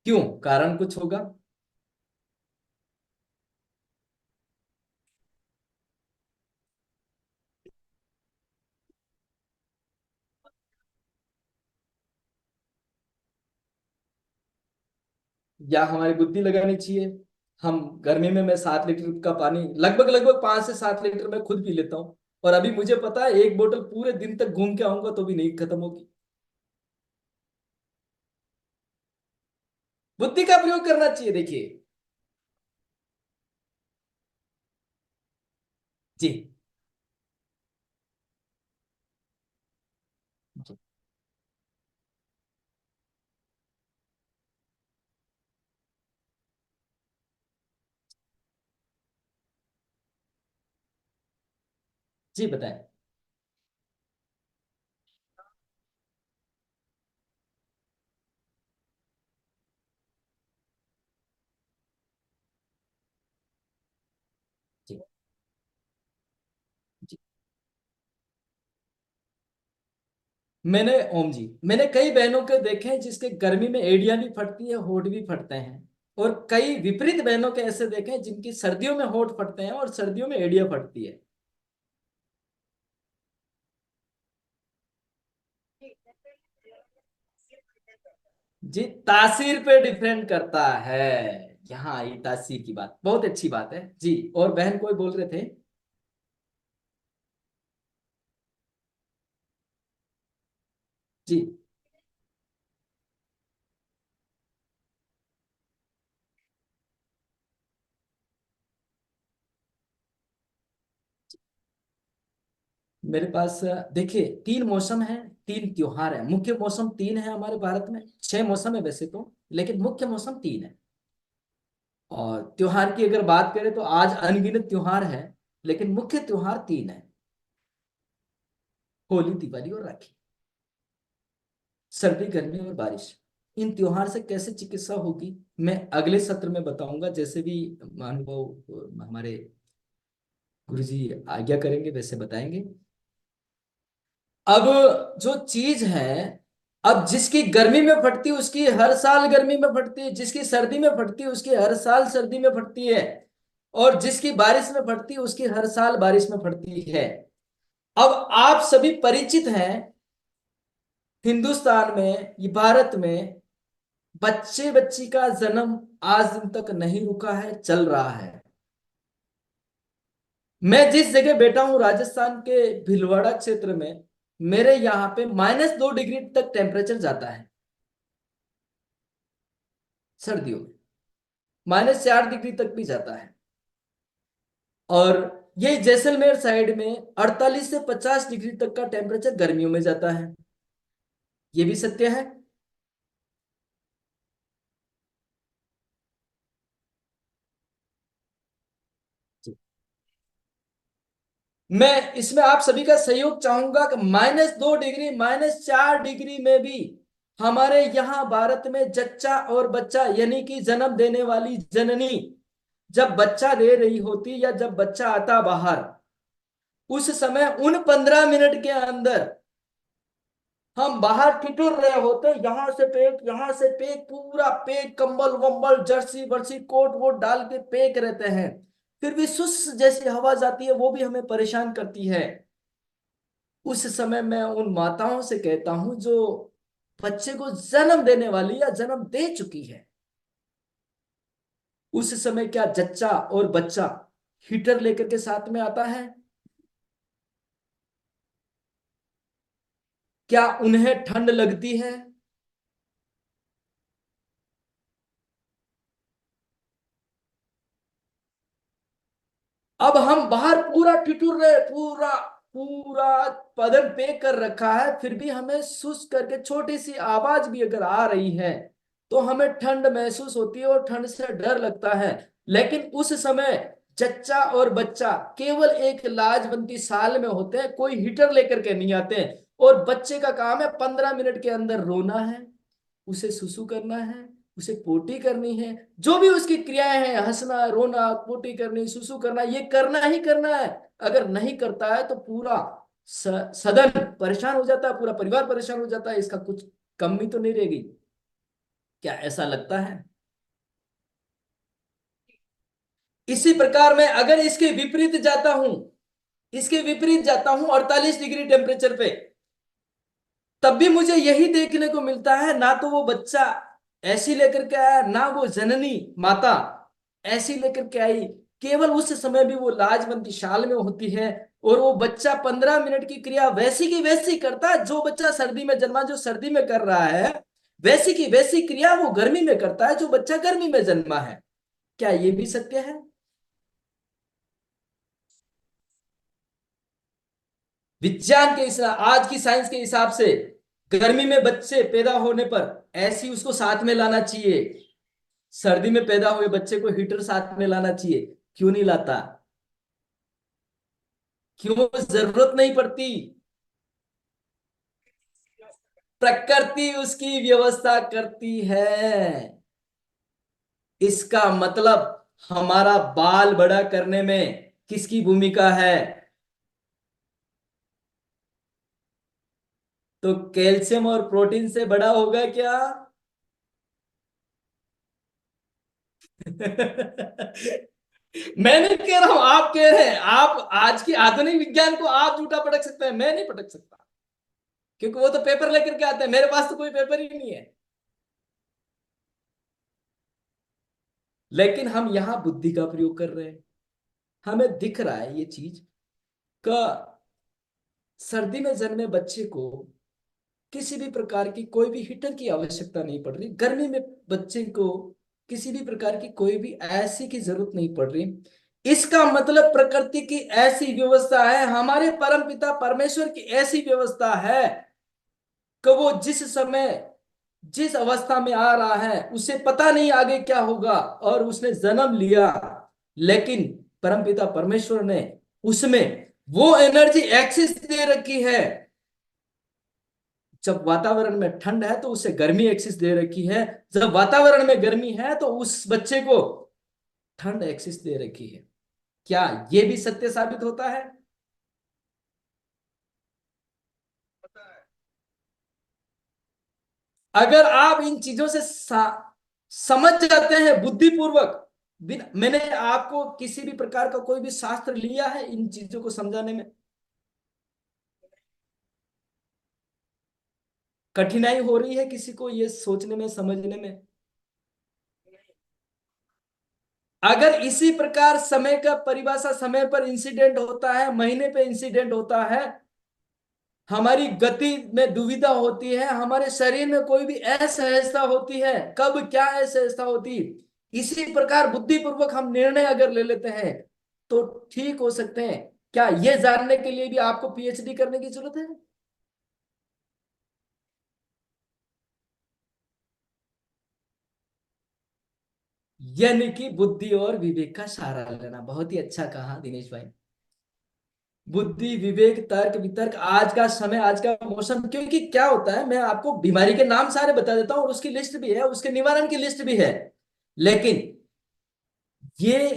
क्यों? कारण कुछ होगा। या हमारी बुद्धि लगानी चाहिए। हम गर्मी में मैं 7 लीटर का पानी लगभग लगभग 5 से 7 लीटर मैं खुद पी लेता हूँ। और अभी मुझे पता है एक बोतल पूरे दिन तक घूम के आऊंगा तो भी नहीं खत्म होगी। बुद्धि का प्रयोग करना चाहिए, देखिए। जी जी जी बताएं। जी जी। मैंने ओम जी, मैंने कई बहनों के देखे हैं जिसके गर्मी में एड़ियां भी फटती है, होठ भी फटते हैं। और कई विपरीत बहनों के ऐसे देखे हैं जिनकी सर्दियों में होठ फटते हैं और सर्दियों में एड़ियां फटती है। जी, तासीर पे डिपेंड करता है। यहाँ आई तासीर की बात, बहुत अच्छी बात है जी। और बहन कोई बोल रहे थे? जी, मेरे पास देखिए 3 मौसम है, 3 त्योहार है। मुख्य मौसम 3 है हमारे भारत में, 6 मौसम है वैसे तो, लेकिन मुख्य मौसम 3 है। और त्योहार की अगर बात करें तो आज अनगिनत त्योहार है, लेकिन मुख्य त्योहार 3 है। होली, दिवाली और राखी। सर्दी, गर्मी और बारिश। इन त्योहार से कैसे चिकित्सा होगी मैं अगले सत्र में बताऊंगा, जैसे भी अनुभव हमारे गुरुजी आज्ञा करेंगे वैसे बताएंगे। अब जो चीज है, अब जिसकी गर्मी में फटती है उसकी हर साल गर्मी में फटती है, जिसकी सर्दी में फटती है उसकी हर साल सर्दी में फटती है, और जिसकी बारिश में फटती है उसकी हर साल बारिश में फटती है। अब आप सभी परिचित हैं, हिंदुस्तान में, ये भारत में बच्चे बच्ची का जन्म आज दिन तक नहीं रुका है, चल रहा है। मैं जिस जगह बैठा हूं राजस्थान के भीलवाड़ा क्षेत्र में, मेरे यहाँ पे -2 डिग्री तक टेम्परेचर जाता है सर्दियों में, -4 डिग्री तक भी जाता है। और ये जैसलमेर साइड में 48 से 50 डिग्री तक का टेम्परेचर गर्मियों में जाता है। ये भी सत्य है। मैं इसमें आप सभी का सहयोग चाहूंगा कि -2 डिग्री, -4 डिग्री में भी हमारे यहाँ भारत में जच्चा और बच्चा यानी कि जन्म देने वाली जननी जब बच्चा दे रही होती या जब बच्चा आता बाहर, उस समय उन 15 मिनट के अंदर हम बाहर ठिठुर रहे होते, यहां से पेक यहां से पेक, पूरा पेक, कंबल वंबल जर्सी वर्सी कोट वोट डाल के पेक रहते हैं। फिर भी सुस जैसी हवा जाती है, वो भी हमें परेशान करती है। उस समय मैं उन माताओं से कहता हूं जो बच्चे को जन्म देने वाली या जन्म दे चुकी है, उस समय क्या जच्चा और बच्चा हीटर लेकर के साथ में आता है? क्या उन्हें ठंड लगती है? अब हम बाहर पूरा ठिठुर रहे, पूरा पूरा बदन पे कर रखा है, फिर भी हमें सुस करके छोटी सी आवाज भी अगर आ रही है तो हमें ठंड महसूस होती है और ठंड से डर लगता है। लेकिन उस समय जच्चा और बच्चा केवल एक लाजवंती साल में होते हैं, कोई हीटर लेकर के नहीं आते हैं। और बच्चे का काम है 15 मिनट के अंदर रोना है, उसे सुसु करना है, उसे पोटी करनी है, जो भी उसकी क्रियाएं हैं, हंसना, रोना, पोटी करनी, सुसु करना, ये करना ही करना है। अगर नहीं करता है तो पूरा सदन परेशान हो जाता है, पूरा परिवार परेशान हो जाता है, इसका कुछ कमी तो नहीं रहेगी। क्या ऐसा लगता है? इसी प्रकार मैं अगर इसके विपरीत जाता हूं, इसके विपरीत जाता हूं 48 डिग्री टेम्परेचर पे, तब भी मुझे यही देखने को मिलता है, ना तो वो बच्चा ऐसी लेकर के आया ना, वो जननी माता ऐसी लेकर के आई। केवल उस समय भी वो लाजवंती शाल में होती है, और वो बच्चा 15 मिनट की क्रिया वैसी की वैसी करता है। जो बच्चा सर्दी में जन्मा, जो सर्दी में कर रहा है, वैसी की वैसी क्रिया वो गर्मी में करता है, जो बच्चा गर्मी में जन्मा है। क्या ये भी सत्य है? विज्ञान के हिसाब, आज की साइंस के हिसाब से, गर्मी में बच्चे पैदा होने पर ऐसी उसको साथ में लाना चाहिए, सर्दी में पैदा हुए बच्चे को हीटर साथ में लाना चाहिए। क्यों नहीं लाता? क्यों जरूरत नहीं पड़ती? प्रकृति उसकी व्यवस्था करती है। इसका मतलब हमारा बाल बड़ा करने में किसकी भूमिका है? तो कैल्शियम और प्रोटीन से बड़ा होगा क्या? मैं नहीं कह रहा हूं, आप कह रहे हैं। आप आज की आधुनिक विज्ञान को आप झूठा पटक सकते हैं, मैं नहीं पटक सकता, क्योंकि वो तो पेपर लेकर के आते हैं, मेरे पास तो कोई पेपर ही नहीं है। लेकिन हम यहां बुद्धि का प्रयोग कर रहे हैं। हमें दिख रहा है ये चीज का, सर्दी में जन्मे बच्चे को किसी भी प्रकार की कोई भी हीटर की आवश्यकता नहीं पड़ रही, गर्मी में बच्चे को किसी भी प्रकार की कोई भी ऐसी की जरूरत नहीं पड़ रही। इसका मतलब प्रकृति की ऐसी व्यवस्था है, हमारे परम पिता परमेश्वर की ऐसी व्यवस्था है कि वो जिस समय जिस अवस्था में आ रहा है उसे पता नहीं आगे क्या होगा, और उसने जन्म लिया, लेकिन परमपिता परमेश्वर ने उसमें वो एनर्जी एक्सेस दे रखी है। जब वातावरण में ठंड है तो उसे गर्मी एक्सिस दे रखी है, जब वातावरण में गर्मी है तो उस बच्चे को ठंड एक्सिस दे रखी है। क्या ये भी सत्य साबित होता है? अगर आप इन चीजों से समझ जाते हैं बुद्धिपूर्वक, बिना मैंने आपको किसी भी प्रकार का कोई भी शास्त्र लिया है इन चीजों को समझाने में? कठिनाई हो रही है किसी को ये सोचने में, समझने में? अगर इसी प्रकार समय का परिभाषा, समय पर इंसिडेंट होता है, महीने पे इंसिडेंट होता है, हमारी गति में दुविधा होती है, हमारे शरीर में कोई भी असहजता होती है, कब क्या असहजता होती, इसी प्रकार बुद्धिपूर्वक हम निर्णय अगर ले लेते हैं तो ठीक हो सकते हैं। क्या ये जानने के लिए भी आपको पीएचडी करने की जरूरत है? यानी कि बुद्धि और विवेक का सहारा लेना। बहुत ही अच्छा कहा दिनेश भाई। बुद्धि, विवेक, तर्क वितर्क, आज का समय, आज का मौसम। क्योंकि क्या होता है, मैं आपको बीमारी के नाम सारे बता देता हूँ, और उसकी लिस्ट भी है, उसके निवारण की लिस्ट भी है, लेकिन ये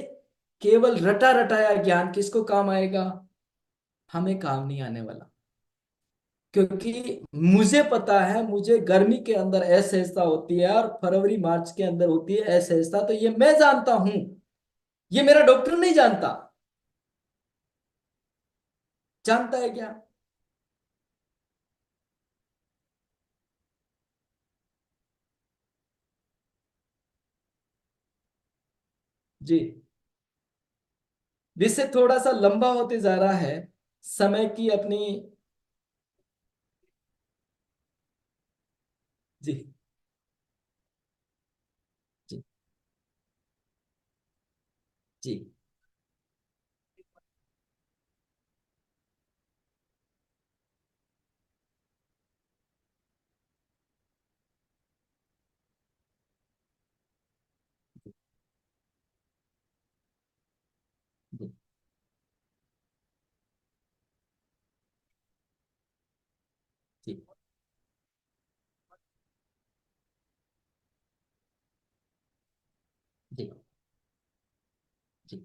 केवल रटा रटाया ज्ञान किसको काम आएगा? हमें काम नहीं आने वाला। क्योंकि मुझे पता है, मुझे गर्मी के अंदर असहजता होती है और फरवरी मार्च के अंदर होती है असहजता, तो ये मैं जानता हूं, ये मेरा डॉक्टर नहीं जानता। जानता है क्या? जी। जिससे थोड़ा सा लंबा होते जा रहा है समय की अपनी। जी। जी। जी। जी। जी। जी। जी।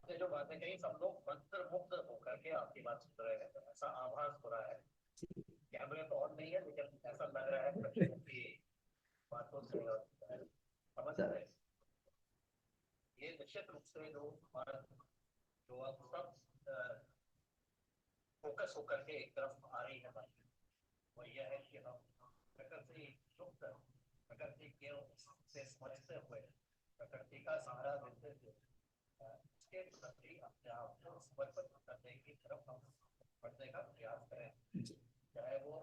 आपने जो बातें कही सब लोग मंत्र मुग्ध होकर के आपकी बात सुन रहे हैं, तो ऐसा आभास हो रहा है। कैमरे तो ऑन नहीं है लेकिन ऐसा लग रहा है कि आपकी बातों से समझ सर। रहे हैं। ये निश्चित रूप से जो हमारा जो अब सब फोकस होकर के एक तरफ आ रही है बात, वो यह है कि हम प्रकृति युक्त, प्रकृति के से समझते हुए, प्रकृति का सहारा देते हुए उसके प्रति अपने आप को समर्पित करने की तरफ हम बढ़ने का प्रयास करें। चाहे वो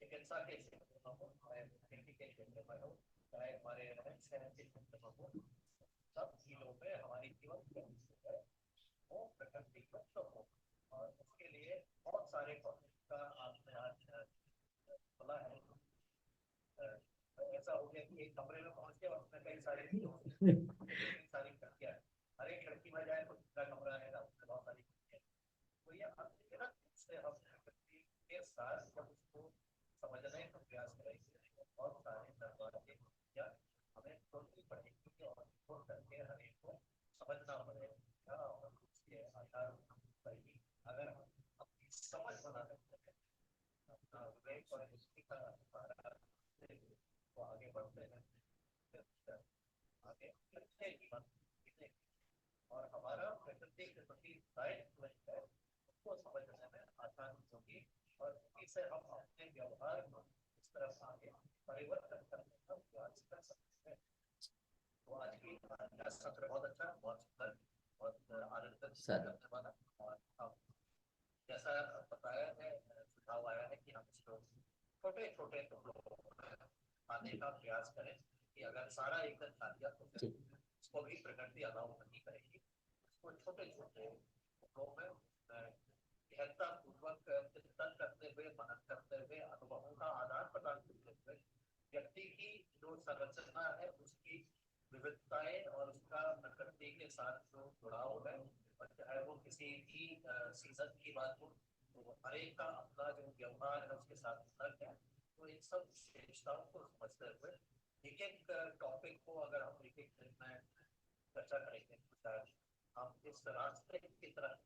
चिकित्सा के क्षेत्र में हो, चाहे खेती के क्षेत्र में हो, चाहे हमारे रहन सहन के क्षेत्र में हो, सब चीजों में हमारी जीवन शैली जो है वो प्रकृति को शुभ हो। और उसके लिए बहुत सारे कौशल का आपने आज बोला है। ऐसा हो गया कि एक कमरे में पहुंच के और उसमें कई सारी कई सारी खिड़कियां हैं। हर एक खिड़की में जाए तो दूसरा कमरा है, उसमें बहुत सारी खिड़कियां हैं। तो ये आप से हम प्रकृति के साथ जब उसको समझने का प्रयास करेंगे तो बहुत सारे दरवाजे या हमें खोलनी पड़ेगी और खोल करके हर एक को समझना पड़ेगा और उसके आधार पर ही अगर हम अपनी समझ बना सकते हैं, अपना विवेक और दृष्टि का सहारा से वो आगे बढ़ते हैं, फिर आगे अच्छे जीवन जीने और हमारा प्रकृति के प्रति दायित्व है उसको समझने में आसानी होगी और इसे हम अपने व्यवहार को इस तरफ आगे परिवर्तन करने का प्रयास कर सकते हैं। तो आज की सत्र बहुत अच्छा, बहुत सुंदर, बहुत आनंद सर। करने वाला। और हम जैसा बताया है, सुझाव आया है कि हम इसको छोटे छोटे टुकड़ों में खाने का प्रयास करें कि अगर सारा एक दिन खा लिया तो फिर जी। उसको भी प्रकृति अलाउ नहीं करेगी। उसको छोटे छोटे टुकड़ों में गहनता पूर्वक चिंतन करते हुए, मनन करते हुए, अनुभवों का आदान प्रदान करते हुए व्यक्ति की जो संरचना है उसकी विविधताएं और उसका प्रकृति के साथ जो जुड़ाव है, और चाहे वो किसी भी सीजन की बात हो तो हर एक का अपना जो व्यवहार है उसके साथ अलग है। तो इन सब विशेषताओं को समझते हुए एक एक टॉपिक को अगर हम एक एक दिन में चर्चा करेंगे तो शायद हम इस रास्ते की तरफ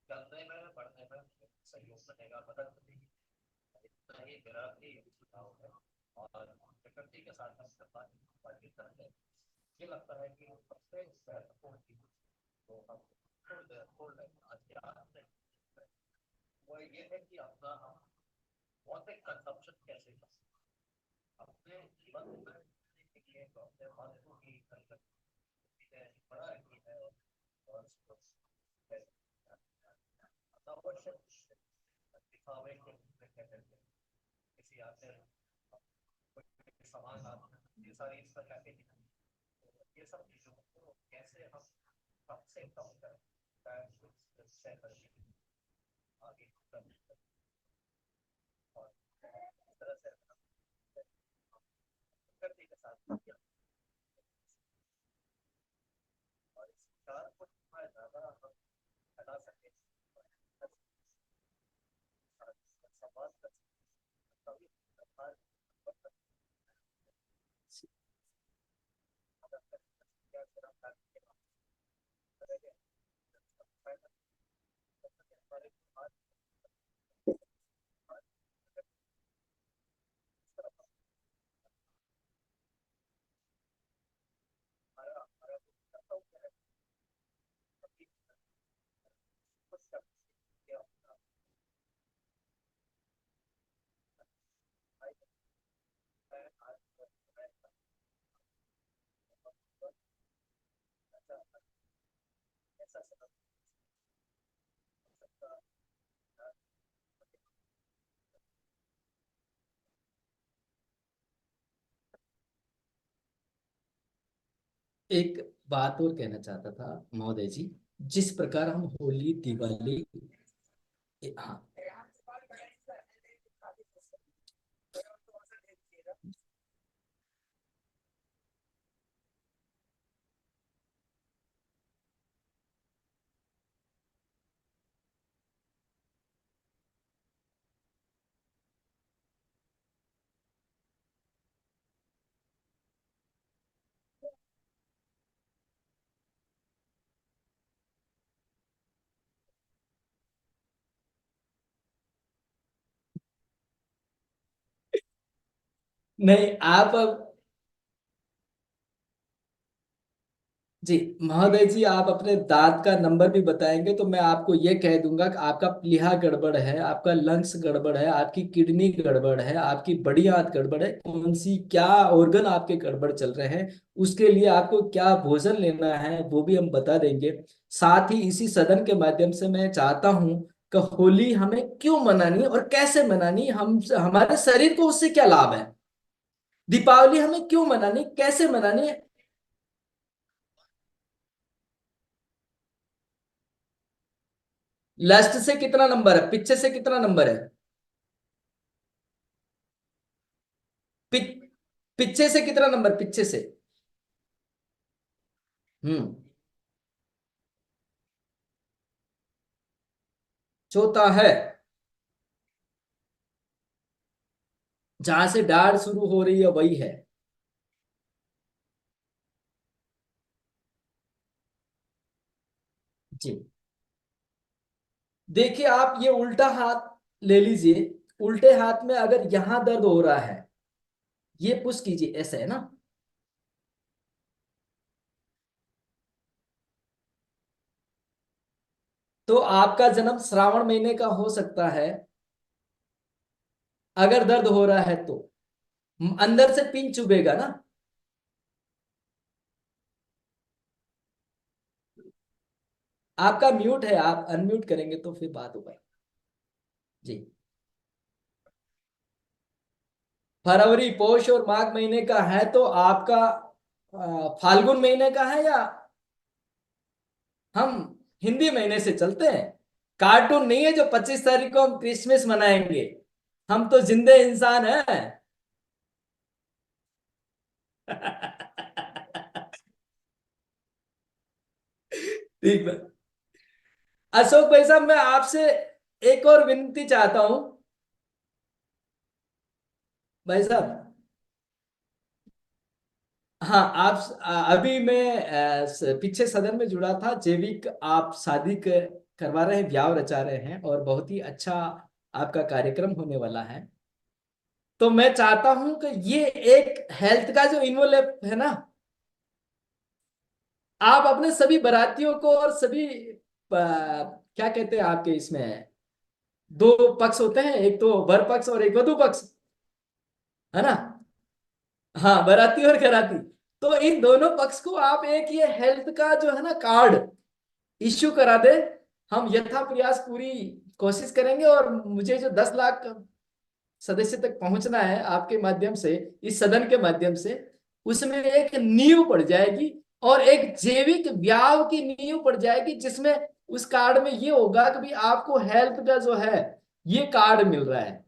चलने में बढ़ने में सहयोग बनेगा, मदद मिलेगी। इतना ही मेरा भी सुझाव है। और प्रकृति के साथ हम बातचीत करते हैं, मुझे लगता है कि सबसे महत्वपूर्ण चीज तो हम छोड़ दें आज के आज से, वो ये है कि अपना हम भौतिक कंजप्शन कैसे कर सकते हैं अपने जीवन में। देखिए तो अपने फालतू की चीजें बड़ा रखी है और अनावश्यक दिखावे के रूप में कहते हैं किसी आते सामान आते ये सारी इसका पैकेजिंग, तो ये सब चीजों को कैसे हम कम से कम करें आगे और इस तरह से प्रकृति के साथ किया और इस विचार को जितना ज्यादा हम फैला सके संवाद कर सकते तभी एक बात और कहना चाहता था महोदय जी, जिस प्रकार हम होली दिवाली, हाँ, नहीं आप अब, जी महोदय जी, आप अपने दांत का नंबर भी बताएंगे तो मैं आपको ये कह दूंगा कि आपका प्लीहा गड़बड़ है, आपका लंग्स गड़बड़ है, आपकी किडनी गड़बड़ है, आपकी बड़ी आंत गड़बड़ है, कौन सी क्या ऑर्गन आपके गड़बड़ चल रहे हैं, उसके लिए आपको क्या भोजन लेना है वो भी हम बता देंगे। साथ ही इसी सदन के माध्यम से मैं चाहता हूँ कि होली हमें क्यों मनानी है और कैसे मनानी, हम हमारे शरीर को उससे क्या लाभ है, दीपावली हमें क्यों मनानी, कैसे मनानी है। लास्ट से कितना नंबर है, पीछे से कितना नंबर है, पि, पीछे से कितना नंबर, पीछे से। हम्म। चौथा है, जहां से डाढ़ शुरू हो रही है वही है। जी देखिए, आप ये उल्टा हाथ ले लीजिए, उल्टे हाथ में अगर यहां दर्द हो रहा है, ये पुश कीजिए, ऐसे है ना। तो आपका जन्म श्रावण महीने का हो सकता है, अगर दर्द हो रहा है तो अंदर से पिन चुभेगा ना। आपका म्यूट है, आप अनम्यूट करेंगे तो फिर बात होगा। जी। फरवरी पोष और माघ महीने का है तो आपका फाल्गुन महीने का है, या हम हिंदी महीने से चलते हैं। कार्टून नहीं है जो 25 तारीख को हम क्रिसमस मनाएंगे, हम तो जिंदे इंसान हैं। ठीक है। अशोक भाई साहब, मैं आपसे एक और विनती चाहता हूं। भाई साहब, हाँ आप अभी मैं पीछे सदन में जुड़ा था, जैविक आप शादी करवा रहे हैं, ब्याह रचा रहे हैं और बहुत ही अच्छा आपका कार्यक्रम होने वाला है। तो मैं चाहता हूं कि ये एक हेल्थ का जो इन्वॉल्व है ना, आप अपने सभी बारातियों को और सभी क्या कहते हैं आपके इसमें, दो पक्ष होते हैं, एक तो वर पक्ष और एक वधु पक्ष, है ना। हाँ, बाराती और कराती। तो इन दोनों पक्ष को आप एक ये हेल्थ का जो है ना कार्ड इश्यू करा दे। हम यथा प्रयास पूरी कोशिश करेंगे, और मुझे जो 10 लाख सदस्य तक पहुंचना है आपके माध्यम से, इस सदन के माध्यम से, उसमें एक नींव पड़ जाएगी, और एक जैविक ब्याह की नींव पड़ जाएगी, जिसमें उस कार्ड में ये होगा कि भाई आपको हेल्थ का जो है ये कार्ड मिल रहा है।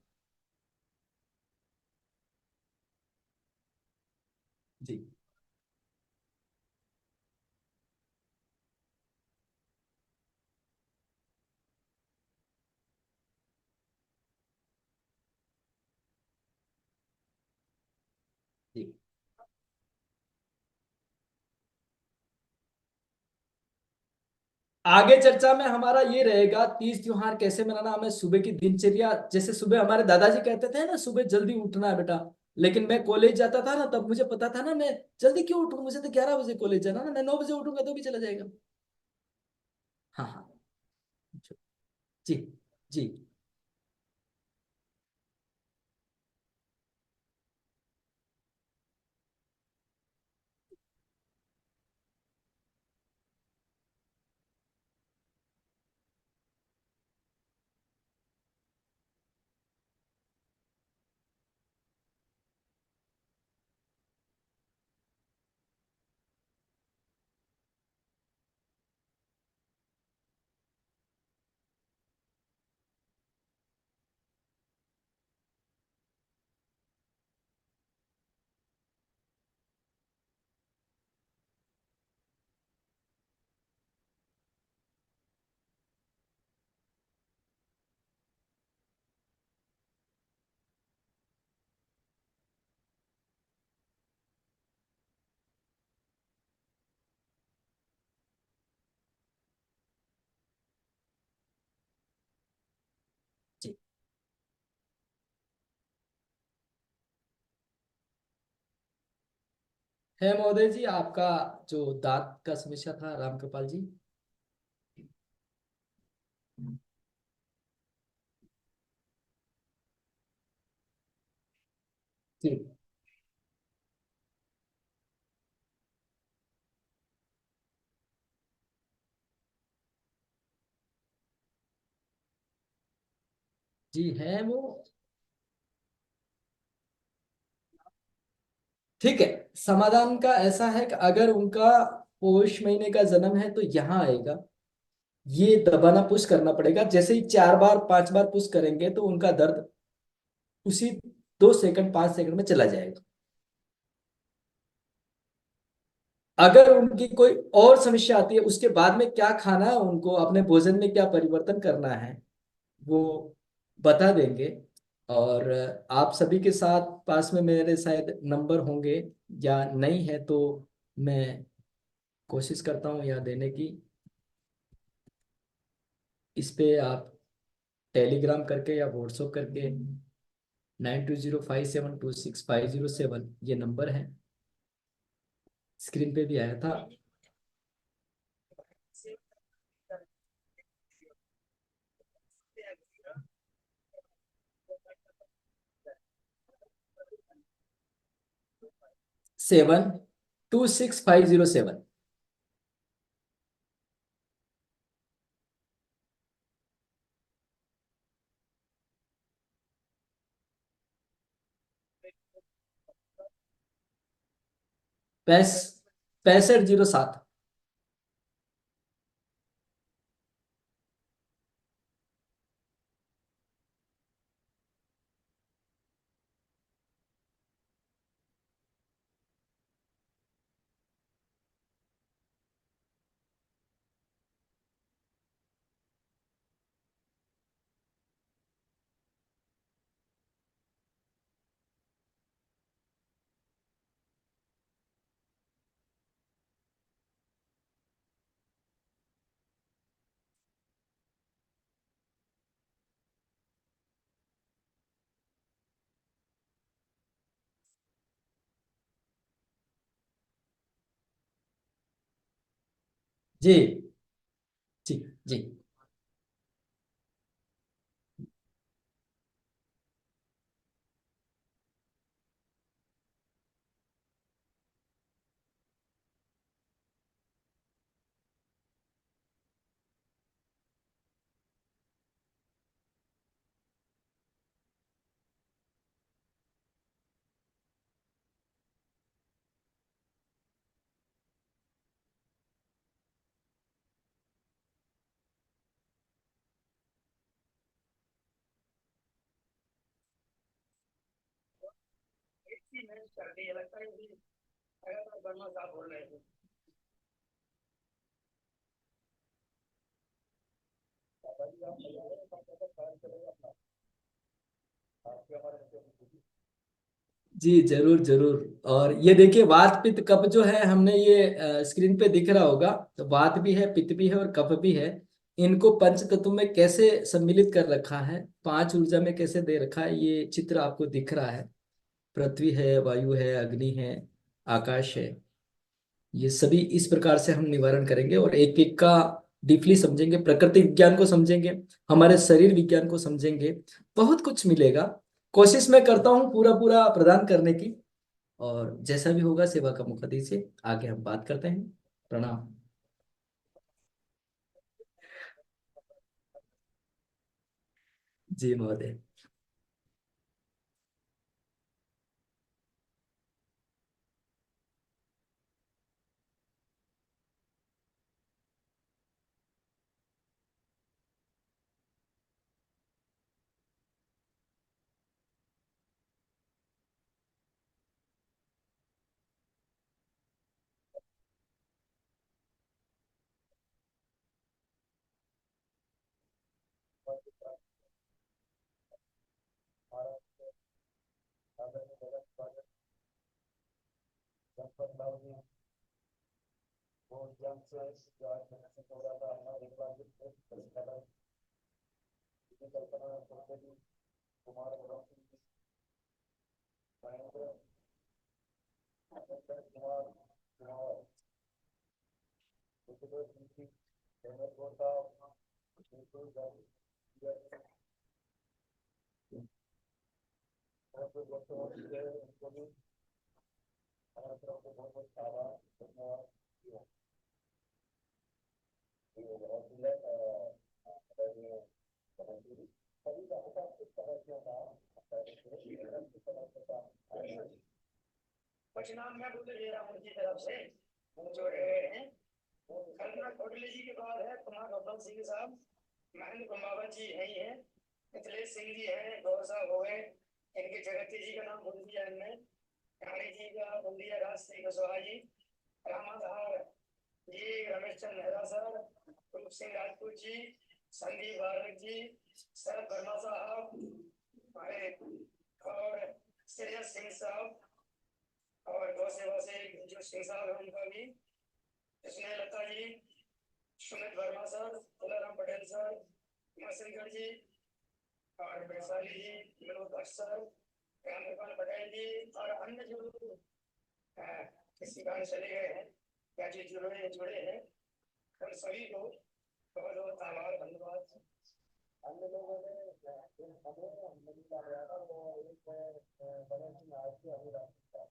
जी। जी। आगे चर्चा में हमारा ये रहेगा, तीज त्योहार कैसे मनाना, हमें सुबह की दिनचर्या, जैसे सुबह हमारे दादाजी कहते थे ना, सुबह जल्दी उठना है बेटा। लेकिन मैं कॉलेज जाता था ना, तब मुझे पता था ना, मैं जल्दी क्यों उठूं, मुझे तो 11 बजे कॉलेज जाना ना, मैं 9 बजे उठूंगा तो भी चला जाएगा। हाँ हाँ। जी। जी। है महोदय जी, आपका जो दांत का समस्या था राम कृपाल जी। जी। जी है वो। ठीक है। समाधान का ऐसा है कि अगर उनका पौष महीने का जन्म है तो यहाँ आएगा। ये दबाना पुश करना पड़ेगा, जैसे ही 4 बार 5 बार पुश करेंगे तो उनका दर्द उसी 2 सेकंड 5 सेकंड में चला जाएगा। अगर उनकी कोई और समस्या आती है, उसके बाद में क्या खाना है, उनको अपने भोजन में क्या परिवर्तन करना है, वो बता देंगे। और आप सभी के साथ पास में मेरे शायद नंबर होंगे, या नहीं है तो मैं कोशिश करता हूँ यहाँ देने की। इस पे आप टेलीग्राम करके या व्हाट्सएप करके 9205726507 ये नंबर है, स्क्रीन पे भी आया था। 726507। 6507। जी। जी। जी। लगता है कि अगर वर्मा साहब बोल रहे थे जी जरूर जरूर। और ये देखिए, वात पित्त कफ जो है, हमने ये स्क्रीन पे दिख रहा होगा, तो वात भी है, पित्त भी है और कफ भी है। इनको पंच तत्व में कैसे सम्मिलित कर रखा है, 5 ऊर्जा में कैसे दे रखा है, ये चित्र आपको दिख रहा है। पृथ्वी है, वायु है, अग्नि है, आकाश है। ये सभी इस प्रकार से हम निवारण करेंगे और एक एक का डीपली समझेंगे, प्रकृति विज्ञान को समझेंगे, हमारे शरीर विज्ञान को समझेंगे। बहुत कुछ मिलेगा। कोशिश मैं करता हूँ पूरा पूरा प्रदान करने की। और जैसा भी होगा सेवा का मौका दीजिए, आगे हम बात करते हैं। प्रणाम। जी महोदय। कुछ नाम मैं बोले दे रहा हूँ उनकी तरफ से, वो जो हैं कल्पना कोटली जी के बाद है कुमार गौतम सिंह साहब, महेंद्र कुमावत जी है ही है, मिथिलेश सिंह जी हैं, गौर साहब हो गए, इनके जगती जी का नाम बोल दिया इनने, रानी जी का बोल दिया, राजश्री कुशवाहा जी, रामाधार जी, रमेश चंद्र मेहरा सर, रूप सिंह राजपूत जी, संदीप भारत जी, शरद वर्मा साहब, हमारे और श्रेयस सिंह साहब, और गौ सेवा से जो सिंह साहब है उनका भी, स्नेहलता जी, सुमित वर्मा सर, तुलाराम पटेल सर, उमाशंकर जी, और वैशाली जी, विनोद भट्ट सर, रामगोपाल पटेल जी, और अन्य जो किसी कारण चले गए हैं या जो जुड़े हैं उन सभी को बहुत बहुत आभार धन्यवाद। अन्य लोगों ने हमें नहीं बताया था, वो एक बड़े सिंह आज के अभिलाष था।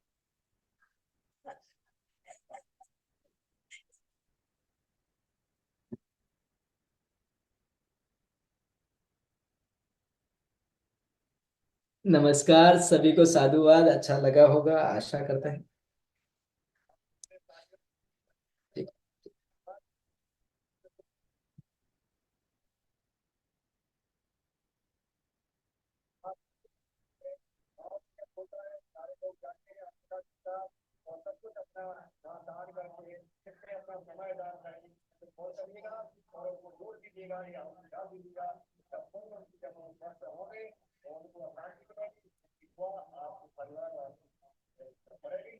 नमस्कार सभी को, साधुवाद। अच्छा लगा होगा, आशा करते हैं। ठीक। और सब कुछ अपना दान करके कितने अपना समय दान करें तो बहुत करिएगा, और उनको जोड़ दीजिएगा या हटा दीजिएगा, तब दोनों की जब हम स्वस्थ होंगे तो उनको शांति मिलेगी, वो आपको परिवार बढ़ेगी,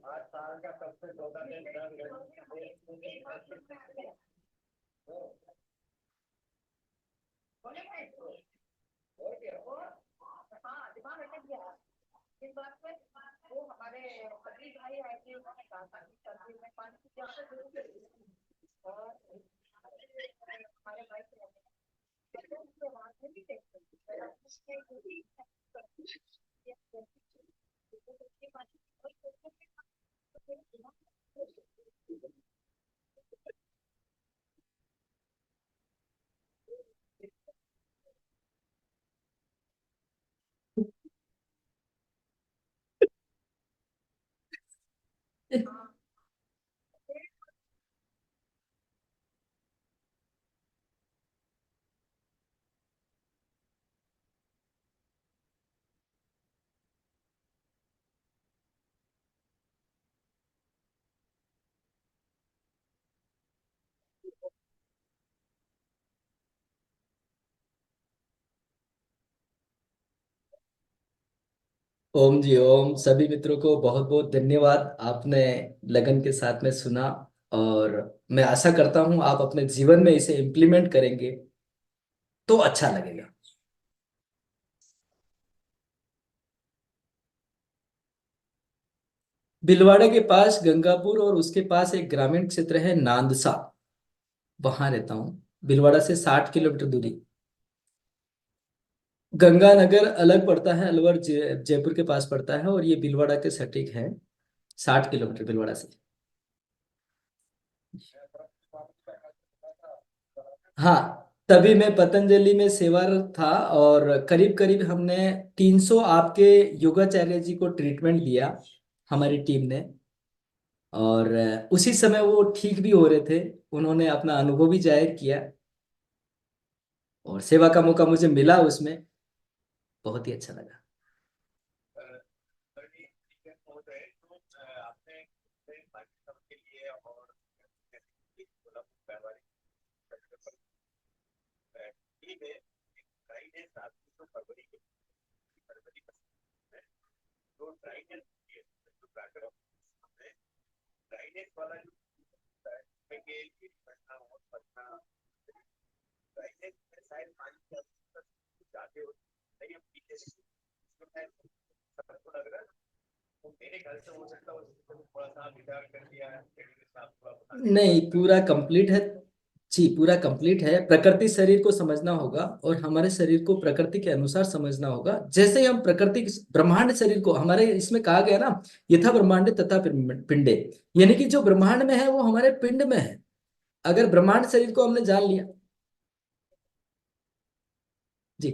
आठ साल का सबसे छोटा हाँ दिमाग अटक गया इस बात पे। वो हमारे पति भाई आए थे, उन्होंने कहा था कि सर्दी में पानी की ज्यादा जरूरत है, और हमारे भाई के वहां से भी ओम जी ओम। सभी मित्रों को बहुत बहुत धन्यवाद, आपने लगन के साथ में सुना। और मैं आशा करता हूं आप अपने जीवन में इसे इम्प्लीमेंट करेंगे तो अच्छा लगेगा। भीलवाड़ा के पास गंगापुर और उसके पास एक ग्रामीण क्षेत्र है नांदसा, वहां रहता हूँ। भीलवाड़ा से 60 किलोमीटर दूरी। गंगानगर अलग पड़ता है, अलवर जयपुर के पास पड़ता है, और ये भीलवाड़ा के सटीक है। 60 किलोमीटर भीलवाड़ा से। हाँ, तभी मैं पतंजलि में सेवारत था, और करीब करीब हमने 300 आपके योगाचार्य जी को ट्रीटमेंट दिया, हमारी टीम ने। और उसी समय वो ठीक भी हो रहे थे। उन्होंने अपना अनुभव भी जाहिर किया, और सेवा का मौका मुझे मिला उसमें। बहुत ही अच्छा लगा। वाला जो होता है उसमें के लिए पढ़ना और पढ़ना तो ऐसे शायद मान लीजिए जाते हो नहीं हम पीछे से सबको लग रहा है तो मेरे ख्याल से हो सकता है उसको थोड़ा सा विचार कर दिया है थोड़ा बता दें नहीं, पूरा कंप्लीट है जी, पूरा कंप्लीट है। प्रकृति शरीर को समझना होगा और हमारे शरीर को प्रकृति के अनुसार समझना होगा। जैसे ही हम प्रकृति ब्रह्मांड शरीर को, हमारे इसमें कहा गया ना, यथा ब्रह्मांड तथा पिंडे, यानी कि जो ब्रह्मांड में है वो हमारे पिंड में है। अगर ब्रह्मांड शरीर को हमने जान लिया जी।